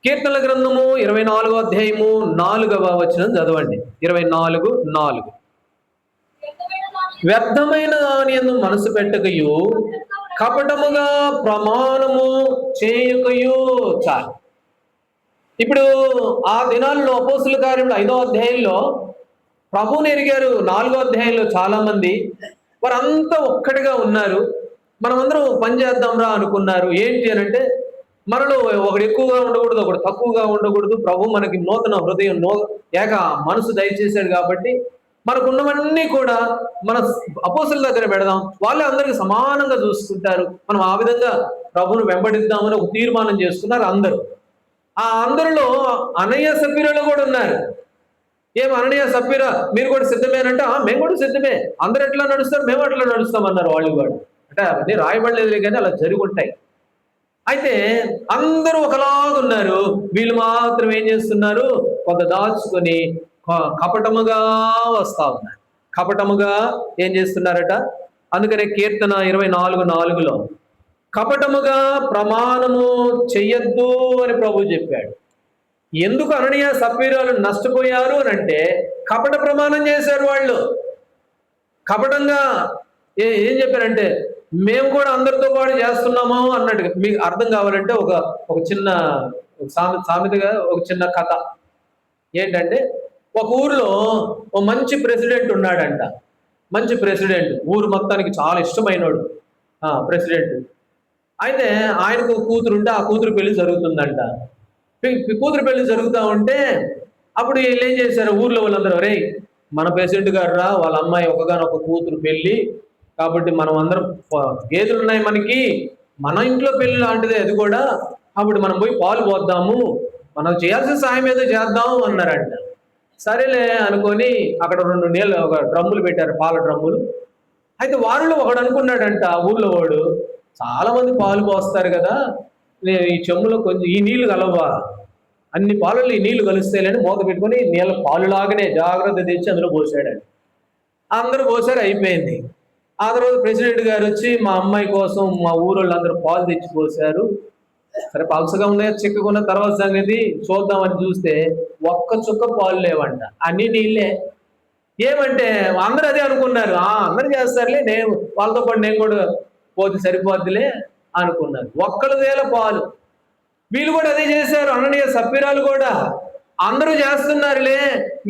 కీర్తనల గ్రంథము 24వ అధ్యాయము 4వ వచనం చదవండి. 24:4. వ్యర్థమైన దాని యందు మనసు పెట్టకయు కపటముగా ప్రమాణము చేయకయు. చాలు. ఇప్పుడు ఆ దినాల్లో అపోస్తుల కార్యములు 5వ అధ్యాయంలో ప్రభువుని ఎరిగారు. 4వ అధ్యాయంలో చాలా మంది వారంతా ఒక్కటిగా ఉన్నారు. మనమందరం పని చేద్దాంరా అనుకున్నారు. ఏంటి అని అంటే మనలో ఒకడు ఎక్కువగా ఉండకూడదు, ఒకడు తక్కువగా ఉండకూడదు. ప్రభు మనకి నూతన హృదయం, ఏక మనసు దయచేశాడు కాబట్టి మనకున్నవన్నీ కూడా మన అపోస్తుల దగ్గర పెడదాం, వాళ్ళే అందరికి సమానంగా చూసుకుంటారు. మనం ఆ విధంగా ప్రభువును వెంబడిద్దామని ఒక తీర్మానం చేసుకున్నారు అందరూ. ఆ అందరిలో అననీయ సప్పీరాలు కూడా ఉన్నారు. ఏం అననీయ సప్పీరా మీరు కూడా సిద్ధమేనంటే మేము కూడా సిద్ధమే, అందరు ఎట్లా నడుస్తారు మేము అట్లా నడుస్తాం అన్నారు వాళ్ళు కూడా. అంటే అవన్నీ రాయబడలేదు కానీ అలా జరిగి ఉంటాయి. అయితే అందరూ ఒకలాగా ఉన్నారు, వీళ్ళు మాత్రం ఏం చేస్తున్నారు, కొంత దాచుకొని కపటముగా వస్తా ఉన్నారు. కపటముగా ఏం చేస్తున్నారట. అందుకనే కీర్తన 24:4లో కపటముగా ప్రమాణము చెయ్యొద్దు అని ప్రభు చెప్పాడు. ఎందుకు అననీయ సప్పీరాలు నష్టపోయారు అని అంటే కపట ప్రమాణం చేశారు వాళ్ళు. కపటంగా ఏం చెప్పారంటే మేము కూడా అందరితో పాటు చేస్తున్నాము అన్నట్టుగా. మీకు అర్థం కావాలంటే ఒక చిన్న సామెతగా ఒక చిన్న కథ ఏంటంటే, ఒక ఊర్లో ఓ మంచి ప్రెసిడెంట్ ఉన్నాడంట. మంచి ప్రెసిడెంట్, ఊరు మొత్తానికి చాలా ఇష్టమైనోడు ప్రెసిడెంట్. అయితే ఆయనకు కూతురు ఉంటే ఆ కూతురు పెళ్లి జరుగుతుందంట. కూతురు పెళ్లి జరుగుతూ ఉంటే అప్పుడు వీళ్ళు ఏం చేశారు, ఊర్లో వాళ్ళందరూ, రే మన ప్రెసిడెంట్ గారు రా, వాళ్ళ అమ్మాయి ఒకగానొక కూతురు పెళ్లి కాబట్టి మనం అందరం గేదెలు ఉన్నాయి మనకి, మన ఇంట్లో పెళ్లి లాంటిదే అది కూడా, కాబట్టి మనం పోయి పాలు పోద్దాము, మనం చేయాల్సిన సాయం ఏదో చేద్దాం అన్నారంట. సరేలే అనుకొని అక్కడ 2 నీళ్ళు ఒక డ్రమ్ములు పెట్టారు, పాల డ్రమ్ములు. అయితే వారిలో ఒకడు అనుకున్నాడంట, ఊళ్ళో వాడు, చాలా మంది పాలు పోస్తారు కదా, ఈ చెమ్ములో కొంచెం ఈ నీళ్లు కలవా, అన్ని పాలలో ఈ నీళ్లు కలుస్తాయని మూత పెట్టుకొని నీళ్ళ పాలులాగానే జాగ్రత్త తెచ్చి అందులో పోసాడండి. అందరూ పోసారు, అయిపోయింది. ఆ తర్వాత ప్రెసిడెంట్ గారు వచ్చి మా అమ్మాయి కోసం మా ఊరోళ్ళందరూ పాలు తెచ్చి పోసారు, సరే పలసగా ఉన్నాయో చిక్కగా ఉన్న తర్వాత సంగతి చూద్దామని చూస్తే ఒక్క చుక్క పాలు లేవంట, అన్ని నీళ్ళే. ఏమంటే అందరూ అదే అనుకున్నారు, అందరూ చేస్తారులే, నేను వాళ్ళతో పాటు నేను కూడా పోతే సరిపోద్దిలే అనుకున్నారు. ఒక్కల వేల పాలు. వీళ్ళు కూడా అదే చేశారు, అననీయ సప్పీరాలు కూడా. అందరూ చేస్తున్నారులే,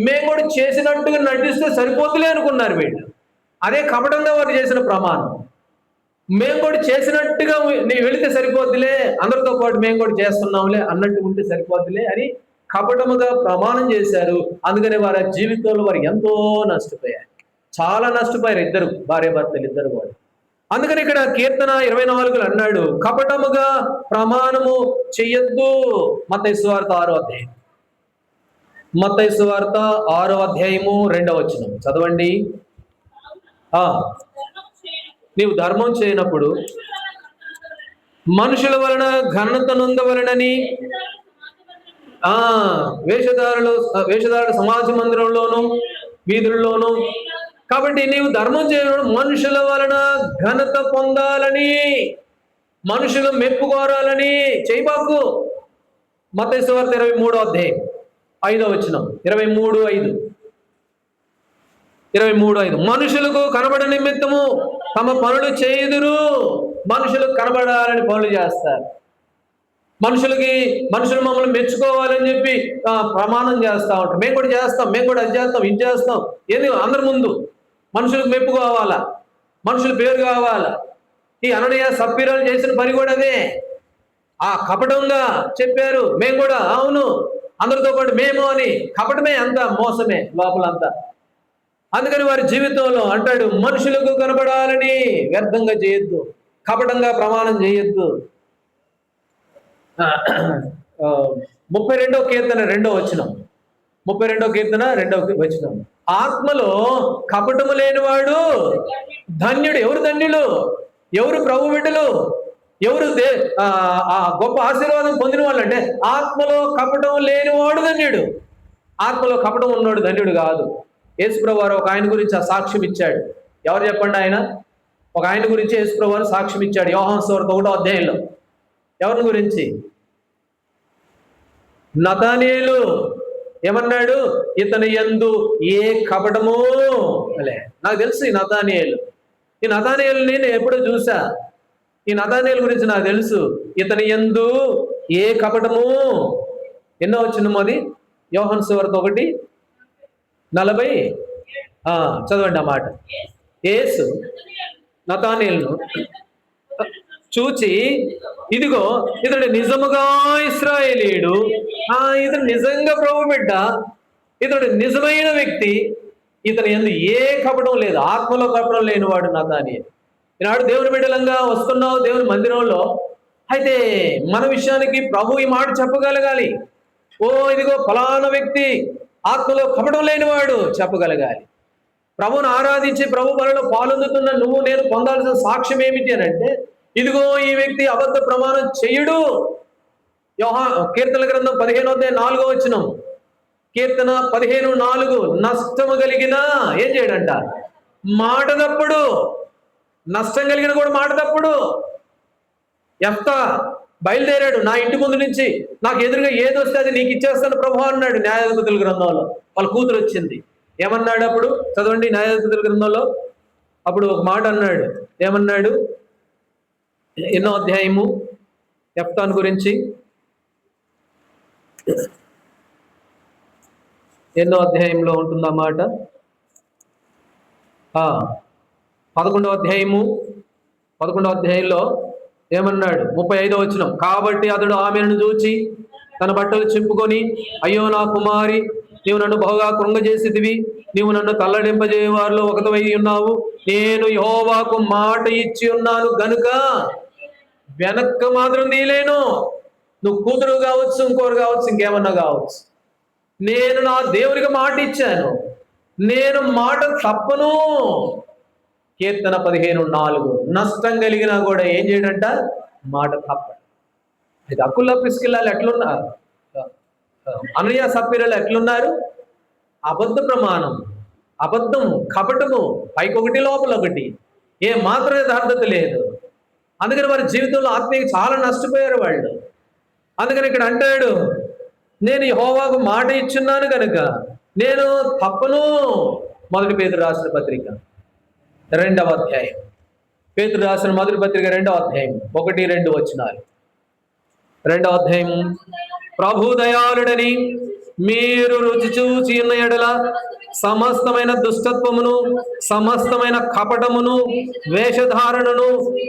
మేము కూడా చేసినట్టుగా నటిస్తే సరిపోతులే అనుకున్నారు వీళ్ళు. అదే కపటంగా వారు చేసిన ప్రమాణం. మేము కూడా చేసినట్టుగా నీ వెళితే సరిపోద్దిలే, అందరితో పాటు మేము కూడా చేస్తున్నాంలే అన్నట్టు ఉంటే సరిపోద్దిలే అని కపటముగా ప్రమాణం చేశారు. అందుకని వారి జీవితంలో వారు ఎంతో నష్టపోయారు, చాలా నష్టపోయారు ఇద్దరు భార్యాభర్తలు ఇద్దరు కూడా. అందుకని ఇక్కడ కీర్తన 24లో అన్నాడు, కపటముగా ప్రమాణము చెయ్యొద్దు. మత్తయి సువార్త 6వ అధ్యాయం, మత్తయి సువార్త 6వ అధ్యాయము 2వ వచనం చదవండి. నీవు ధర్మం చేయనప్పుడు మనుషుల వలన ఘనత నొందవలనని వేషధారుల సమాజ మందిరంలోను వీధుల్లోనూ, కాబట్టి నీవు ధర్మం చేయడం మనుషుల వలన ఘనత పొందాలని, మనుషులు మెప్పు కోరాలని చేయబాకు. మత్తయి సువార్త 23వ అధ్యాయం 5వ వచనం, 23:5 మనుషులకు కనబడ నిమిత్తము తమ పనులు చేయుదురు. మనుషులకు కనబడాలని పనులు చేస్తారు. మనుషులు మమ్మల్ని మెచ్చుకోవాలని చెప్పి ప్రమాణం చేస్తూ ఉంటారు. మేము కూడా చేస్తాం, మేము కూడా అది చేస్తాం, ఇది చేస్తాం, ఏది అందరి ముందు మనుషులకు మెప్పు కావాలా, మనుషుల పేరు కావాలా. ఈ అననీయ సప్పీరాలు చేసిన పని కూడా అదే. కపటంగా చెప్పారు, మేము కూడా అవును అందరితో పాటు మేము అని. కపటమే, అంతా మోసమే లోపలంతా. అందుకని వారి జీవితంలో అంటాడు, మనుషులకు కనబడాలని వ్యర్థంగా చేయొద్దు, కపటంగా ప్రమాణం చేయొద్దు. 32వ కీర్తన 2వ వచనం, 32వ కీర్తన 2వ వచనం, ఆత్మలో కపటము లేనివాడు ధన్యుడు. ఎవరు ధన్యులు? ఎవరు ప్రభు బిడ్డలు? ఎవరు గొప్ప ఆశీర్వాదం పొందిన వాళ్ళు అంటే ఆత్మలో కపటం లేనివాడు ధన్యుడు. ఆత్మలో కపటం ఉన్నవాడు ధన్యుడు కాదు. యేసుప్రభు వారు ఒక ఆయన గురించి ఆ సాక్ష్యం ఇచ్చాడు. ఎవరు చెప్పండి? ఒక ఆయన గురించి యేసుప్రభు వారు సాక్ష్యం ఇచ్చాడు యోహాను సువార్త 1వ అధ్యాయంలో. ఎవరిని గురించి? నతానీయేలు. ఏమన్నాడు? ఇతని యందు ఏ కపటము లే. నాకు తెలుసు ఈ నతానీయేలు. ఈ నతానీయేలుని నేను ఎప్పుడో చూసా. ఈ నతానీయేలు గురించి నాకు తెలుసు. ఇతని యందు ఏ కపటము. ఎన్నో వచనం అది? యోహాను సువార్త 1:40 చదవండి ఆ మాట. యేసు నతానీయేలును చూచి, ఇదిగో ఇతడు నిజముగా ఇశ్రాయేలీయుడు, ఇతడు నిజంగా ప్రభు బిడ్డ, ఇతడు నిజమైన వ్యక్తి, ఇతని యందు ఏ కపటం లేదు, ఆత్మలో కపటం లేనివాడు నతానీయేలు. ఈనాడు దేవుని బిడ్డలంగా వస్తున్నావు దేవుని మందిరంలో, అయితే మన విషయానికి ప్రభు ఈ మాట చెప్పగలగాలి. ఓ ఇదిగో ఫలానా వ్యక్తి ఆత్మలో కపటం లేనివాడు చెప్పగలగాలి. ప్రభువును ఆరాధించి ప్రభు బలలో పాలొందుతున్న నువ్వు నేను పొందాల్సిన సాక్ష్యం ఏమిటి అని అంటే, ఇదిగో ఈ వ్యక్తి అబద్ధ ప్రమాణం చెయ్యడు. కీర్తన గ్రంథం 15:4 కీర్తన 15:4 నష్టము కలిగిన ఏం చేయడంట, మాట తప్పుడు. నష్టం కలిగిన కూడా మాట తప్పుడు. యెఫ్తా బయలుదేరాడు, నా ఇంటి ముందు నుంచి నాకు ఎదురుగా ఏది వస్తే అది నీకు ఇచ్చేస్తాను ప్రభు అన్నాడు న్యాయాధిపతుల గ్రంథంలో. వాళ్ళ కూతురు వచ్చింది, ఏమన్నాడు అప్పుడు చదవండి న్యాయాధిపతుల గ్రంథంలో. అప్పుడు ఒక మాట అన్నాడు, ఏమన్నాడు? ఎన్నో అధ్యాయము యెఫ్తాను గురించి, ఎన్నో అధ్యాయంలో ఉంటుంది ఆ మాట? 11వ అధ్యాయంలో ఏమన్నాడు? 35వ వచనం. కాబట్టి అతడు ఆమెను చూచి తన బట్టలు చింపుకొని, అయ్యో నా కుమారి, నీవు నన్ను బహుగా కృంగజేసిదివి, నీవు నన్ను తల్లడింపజేయ వారిలో ఒకతవై ఉన్నావు. నేను యెహోవాకు మాట ఇచ్చి ఉన్నాను గనుక వెనక్కి మాత్రం తీయలేను. నువ్వు కూతురు కావచ్చు, ఇంకోరు కావచ్చు, ఇంకేమన్నా కావచ్చు. నేను నా దేవునికి మాట ఇచ్చాను, నేను మాట తప్పను. కీర్తన 15:4 నష్టం కలిగినా కూడా ఏం చేయడంట, మాట తప్పడు. ఇది అకుల్లా ప్రిస్కిల్లాలు ఎట్లున్నారు, అననీయ సప్పీరాలు ఎట్లున్నారు? అబద్ధ ప్రమాణం, అబద్ధము, కపటము, పైకొకటి లోపల ఒకటి, ఏ మాత్రం యథార్థత లేదు. అందుకని వారి జీవితంలో ఆత్మీయంగా చాలా నష్టపోయారు వాళ్ళు. అందుకని ఇక్కడ అంటాడు, నేను యెహోవాకు మాట ఇచ్చున్నాను కనుక నేను తప్పను. మొదటి పేతురు రాసిన పత్రిక 2వ అధ్యాయం, పేతురు రాసిన మొదటి పత్రిక 2వ అధ్యాయం 1-2 వచనాలు. 2వ అధ్యాయం. ప్రభు దయాళుడని మీరు రుచి చూచి ఉన్న ఎడల సమస్తమైన దుష్టత్వమును, సమస్తమైన కపటమును, వేషధారణను,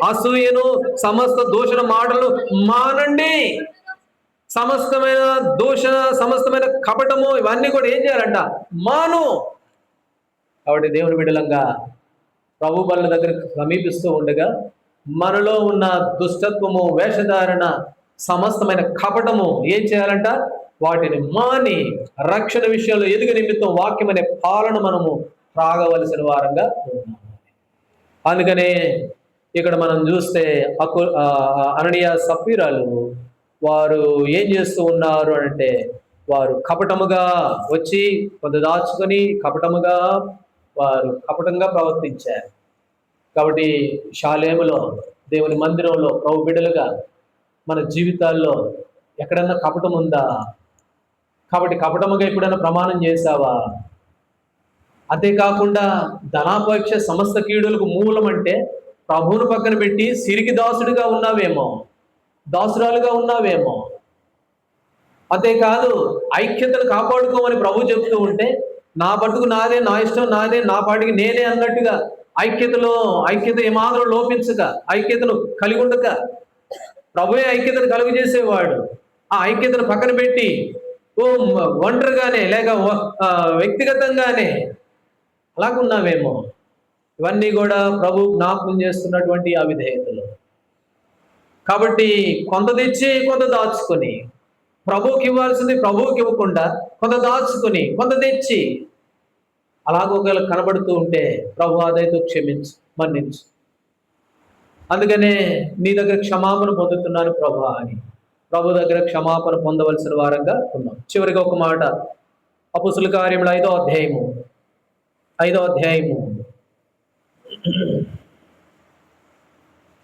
అసూయను, సమస్త దూషణ మాటలు మానండి. సమస్తమైన దూషణ, సమస్తమైన కపటము, ఇవన్నీ కూడా ఏం చేయాలంట, మాను. కాబట్టి దేవుని బిడ్డలంగా ప్రభు బల్ల దగ్గరకు సమీపిస్తూ ఉండగా మనలో ఉన్న దుష్టత్వము, వేషధారణ, సమస్తమైన కపటము ఏం చేయాలంట, వాటిని మాని రక్షణ విషయంలో ఎదుగు నిమిత్తం వాక్యం అనే పాలన మనము త్రాగవలసిన వారంగా ఉన్నాము. అందుకనే ఇక్కడ మనం చూస్తే అననీయ సప్పీరాలు వారు ఏం చేస్తూ ఉన్నారు అంటే, వారు కపటముగా వచ్చి కొంత దాచుకొని వారు కపటంగా ప్రవర్తించారు. కాబట్టి షాలేములో, దేవుని మందిరంలో ప్రభు బిడ్డలుగా మన జీవితాల్లో ఎక్కడన్నా కపటం ఉందా? కాబట్టి కపటముగా ఎప్పుడైనా ప్రమాణం చేశావా? అంతేకాకుండా ధనాపేక్ష సమస్త కీడులకు మూలం అంటే ప్రభువును పక్కన పెట్టి సిరికి దాసుడిగా ఉన్నావేమో, దాసురాలుగా ఉన్నావేమో. అంతేకాదు ఐక్యతను కాపాడుకోమని ప్రభు చెప్తూ ఉంటే, నా బతుకు నాదే, నా ఇష్టం నాదే, నా పాటికి నేనే అన్నట్టుగా ఐక్యత ఏమాత్రం లోపించక, ఐక్యతను కలిగి ఉండక, ప్రభువే ఐక్యతను కలుగు చేసేవాడు. ఆ ఐక్యతను పక్కన పెట్టి ఒంటరిగానే లేక వ్యక్తిగతంగానే అలాగున్నావేమో. ఇవన్నీ కూడా ప్రభు జ్ఞాపకం చేస్తున్నటువంటి అవిధేయతలు. కాబట్టి కొంత తెచ్చి కొంత దాచుకొని, ప్రభువుకి ఇవ్వాల్సింది ప్రభువుకి ఇవ్వకుండా కొంత దాచుకొని కొంత తెచ్చి అలాగొకవేళ కనబడుతూ ఉంటే ప్రభు అదైతే క్షమించు, మన్నించు. అందుకనే నీ దగ్గర క్షమాపణ పొందుతున్నాను ప్రభు అని ప్రభు దగ్గర క్షమాపణ పొందవలసిన వారంగా ఉన్నాం. చివరిగా ఒక మాట, అపొస్తలుల కార్యములు 5వ అధ్యాయము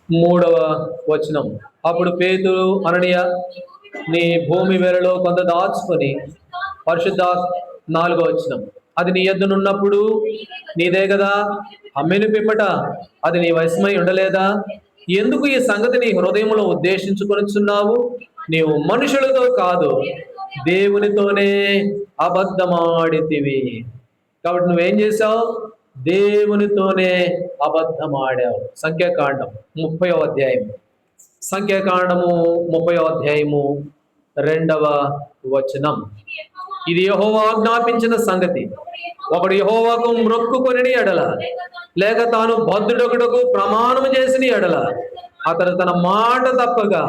3వ వచనం. అప్పుడు పేతురు, అననీయ, నీ భూమి వేలలో కొంత దాచుకొని పరిశుద్ధ 4వ వచనం, అది నీ యొద్దనున్నప్పుడు నీదే కదా, అమ్మిన పిమ్మట అది నీ వశమై ఉండలేదా? ఎందుకు ఈ సంగతి నీ హృదయంలో ఉద్దేశించుకొనిచున్నావు? నీవు మనుషులతో కాదు దేవునితోనే అబద్ధమాడితివి. కాబట్టి నువ్వేం చేశావు? దేవునితోనే అబద్ధమాడావు. సంఖ్యాకాండం 30వ అధ్యాయం, సంఖ్యాకాండము 30వ అధ్యాయము 2వ వచనం. ఇది యెహోవా ఆజ్ఞాపించిన సంగతి, ఒకడు యెహోవాకు మొక్కుకొనిన ఎడల, లేక తాను బద్ధుడొకడుకు ప్రమాణము చేసిన ఎడల, అతడు తన మాట తప్పగా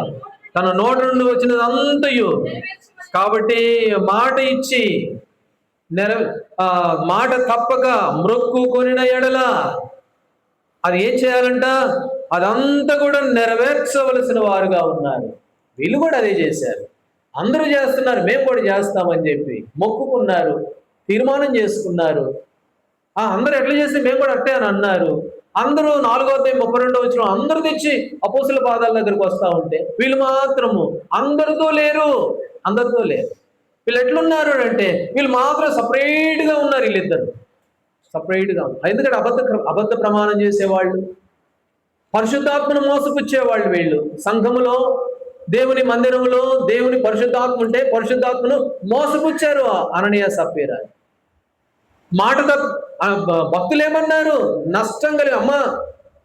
తన నోటి నుండి వచ్చినదంతయు, కాబట్టి మాట ఇచ్చి మాట తప్పక మ్రొక్కుకొనిన ఎడల అది ఏం చేయాలంట? అదంతా కూడా నెరవేర్చవలసిన వారుగా ఉన్నారు. వీళ్ళు కూడా అదే చేశారు. అందరూ చేస్తున్నారు, మేము కూడా చేస్తామని చెప్పి మొక్కుకున్నారు, తీర్మానం చేసుకున్నారు. అందరూ ఎట్లా చేస్తే మేము కూడా అట్టే అని అన్నారు. అందరూ 4:32 అందరూ తెచ్చి అపోస్తుల పాదాల దగ్గరికి వస్తూ ఉంటే వీళ్ళు మాత్రము అందరితో లేరు. వీళ్ళు ఎట్లున్నారు అంటే వీళ్ళు మాత్రం సపరేట్గా ఉన్నారు. వీళ్ళిద్దరు సపరేట్గా ఉన్నారు. ఎందుకంటే అబద్ధ ప్రమాణం చేసేవాళ్ళు, పరిశుద్ధాత్మను మోసపుచ్చేవాళ్ళు. వీళ్ళు సంఘములో, దేవుని మందిరంలో దేవుని పరిశుద్ధాత్మ ఉంటే పరిశుద్ధాత్మను మోసపుచ్చారు అననీయ సప్పీరా. మాట భక్తులు ఏమన్నారు? నష్టం కలిగి, అమ్మ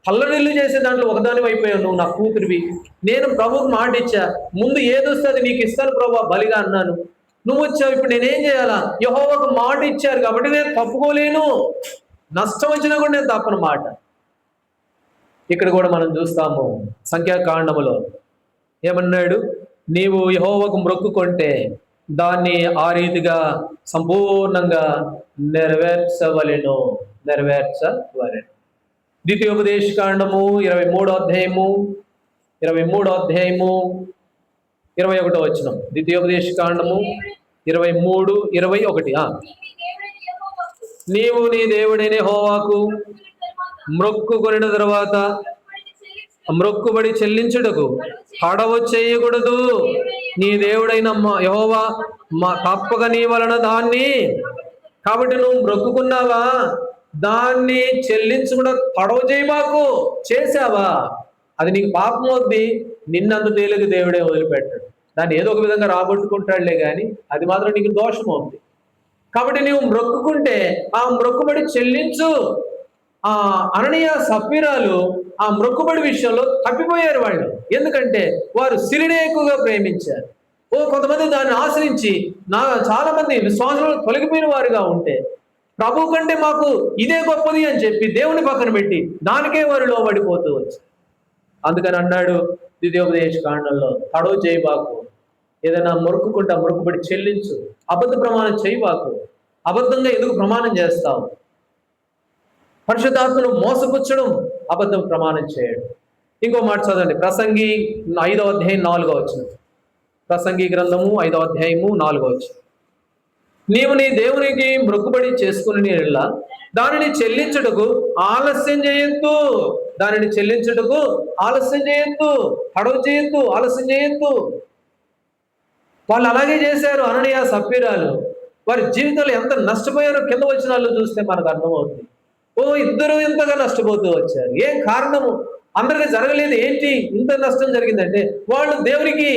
పల్లడిల్లు చేసే దాంట్లో ఒకదాని అయిపోయావు, నువ్వు నా కూతురివి, నేను ప్రభువుకు మాట ఇచ్చా, ముందు ఏదొస్తుంది నీకు ఇస్తాను ప్రభు బలిగా అన్నాను, నువ్వు వచ్చావు, ఇప్పుడు నేనేం చేయాలా? యెహోవాకు మాట ఇచ్చారు కాబట్టి నేను తప్పుకోలేను, నష్టం వచ్చినా కూడా నేను తప్పను మాట. ఇక్కడ కూడా మనం చూస్తాము సంఖ్యాకాండములో ఏమన్నాడు? నీవు యెహోవాకు మొక్కుకుంటే దాన్ని ఆ రీతిగా సంపూర్ణంగా నెరవేర్చవలెను. ద్వితీయోపదేశకాండము 23వ అధ్యాయము 21వ వచనం. ద్వితీయోపదేశకాండము 23:21. నీవు నీ దేవుడైన యెహోవాకు మ్రొక్కుకొనిన తర్వాత మ్రొక్కుబడి చెల్లించుటకు తడవు చేయకూడదు. నీ దేవుడైన యెహోవా తప్పక నీ వలన దాన్ని, కాబట్టి నువ్వు మ్రొక్కుకున్నావా, దాన్ని చెల్లించకుండా తడవు చేయబాకు. చేసావా అది నీకు పాపం వద్ది, నిన్నంత తేలిక దేవుడే వదిలిపెట్టాడు. దాన్ని ఏదో ఒక విధంగా రాబట్టుకుంటాడులే కానీ అది మాత్రం నీకు దోషం అవుతుంది. కాబట్టి నీవు మ్రొక్కుకుంటే ఆ మ్రొక్కుబడి చెల్లించు. అననీయ సప్పీరాలు ఆ మ్రొక్కుబడి విషయంలో తప్పిపోయారు వాళ్ళు. ఎందుకంటే వారు సిరినే ఎక్కువగా ప్రేమించారు. కొంతమంది దాన్ని ఆశ్రయించి చాలా మంది విశ్వాసంలో తొలగిపోయిన వారుగా ఉంటే ప్రభు కంటే మాకు ఇదే గొప్పది అని చెప్పి దేవుని పక్కన పెట్టి దానికే వారు లోబడిపోతూ వచ్చారు. అందుకని అన్నాడు ద్వితీయోపదేశ కాండంలో, తడవు చేయబాకు, ఏదైనా మొక్కుబడి చెల్లించు, అబద్ధ ప్రమాణం చేయబాకు. అబద్ధంగా ఎందుకు ప్రమాణం చేస్తావు? పరిశుద్ధాత్మను మోసపుచ్చడం అబద్ధం ప్రమాణం చేయడం. ఇంకో మాట చదవండి, ప్రసంగి 5వ అధ్యాయం 4వ వచనం. ప్రసంగి గ్రంథము 5వ అధ్యాయము 4వ వచనం. నీవు నీ దేవునికి మొక్కుబడి చేసుకుని దానిని చెల్లించుటకు ఆలస్యం చేయొద్దు. తడవు చేయొద్దు, ఆలస్యం చేయొద్దు. వాళ్ళు అలాగే చేశారు అననీయ సప్పీరాలు. వారి జీవితంలో ఎంత నష్టపోయారో కింద వచ్చిన వాళ్ళు చూస్తే మనకు అర్థమవుతుంది. ఇద్దరు ఇంతగా నష్టపోతూ వచ్చారు. ఏం కారణము? అందరికీ జరగలేదు. ఏంటి ఇంత నష్టం జరిగిందంటే వాళ్ళు దేవునికి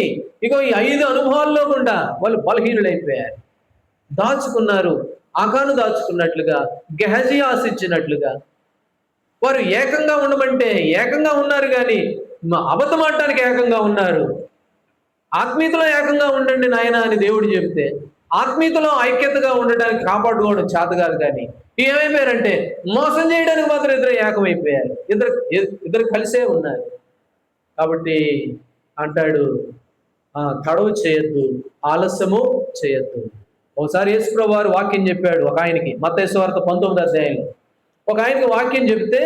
ఈ 5 అనుభవాల్లో గుండా వాళ్ళు బలహీనులైపోయారు. దాచుకున్నారు, ఆకాను దాచుకున్నట్లుగా, గెహజీ ఆశించినట్లుగా. వారు ఏకంగా ఉండమంటే ఏకంగా ఉన్నారు, కానీ అబద్ధం ఆడటానికి ఏకంగా ఉన్నారు. ఆత్మీయతలో ఏకంగా ఉండండి నాయన అని దేవుడు చెప్తే ఆత్మీయతలో ఐక్యతగా ఉండడానికి కాపాడుకోవడం చేత కాదు. కానీ ఏమైపోయారంటే మోసం చేయడానికి మాత్రం ఇద్దరు ఏకమైపోయారు. ఇద్దరు కలిసే ఉన్నారు. కాబట్టి అంటాడు, తడవు చేయొద్దు, ఆలస్యము చేయొద్దు. ఒకసారి యేసుప్రభువు వారు వాక్యం చెప్పాడు ఒక ఆయనకి, మత్తయి సువార్త 19వ అధ్యాయంలో. ఒక ఆయనకి వాక్యం చెప్తే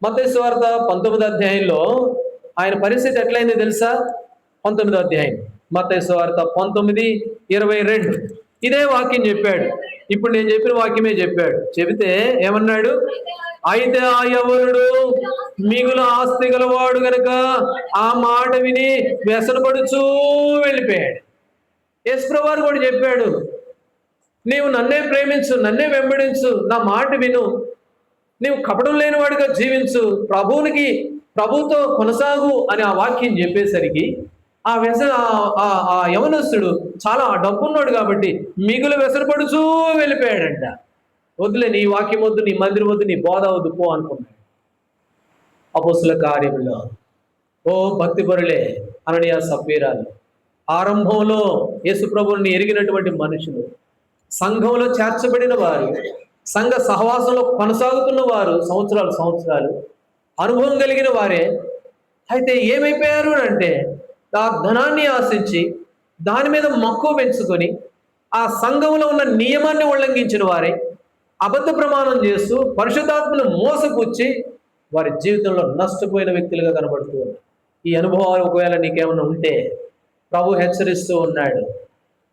మత్తయి సువార్త 19వ అధ్యాయంలో ఆయన పరిస్థితి ఎట్లయిందో తెలుసా? 19వ అధ్యాయం మత్తయి సువార్త 19:22 ఇదే వాక్యం చెప్పాడు. ఇప్పుడు నేను చెప్పిన వాక్యమే చెప్పాడు. చెబితే ఏమన్నాడు? అయితే ఆ యవనుడు మిగులు ఆస్తి గలవాడు గనక ఆ మాట విని వ్యసనపడుచూ వెళ్ళిపోయాడు. యేసుప్రభువు వారు కూడా చెప్పాడు, నీవు నన్నే ప్రేమించు, నన్నే వెంబడించు, నా మాట విను, నీవు కపటం లేనివాడిగా జీవించు, ప్రభువుతో కొనసాగు అని ఆ వాక్యం చెప్పేసరికి ఆ యవనస్తుడు చాలా డబ్బున్నాడు కాబట్టి మిగులు వెసరపడుచూ వెళ్ళిపోయాడంట. వద్దులే, నీ వాక్యం వద్దు, నీ మందిరం వద్దు, నీ బోధ వద్దు, పో అనుకున్నాడు. అపోస్తుల కార్యములో భక్తి పరులే అననీయ సప్పీరాలు ఆరంభంలో యేసుప్రభువుని ఎరిగినటువంటి మనుషులు, సంఘంలో చేర్చబడిన వారు, సంఘ సహవాసంలో కొనసాగుతున్న వారు, సంవత్సరాలు అనుభవం కలిగిన వారే అయితే ఏమైపోయారు అంటే ఆ ధనాన్ని ఆశించి దాని మీద మక్కువ పెంచుకొని ఆ సంఘంలో ఉన్న నియమాన్ని ఉల్లంఘించిన వారే అబద్ధ ప్రమాణం చేస్తూ పరిశుద్ధాత్మను మోసపుచ్చి వారి జీవితంలో నష్టపోయిన వ్యక్తులుగా కనబడుతూ ఉన్నారు. ఈ అనుభవాలు ఒకవేళ నీకేమైనా ఉంటే ప్రభు హెచ్చరిస్తూ ఉన్నాడు,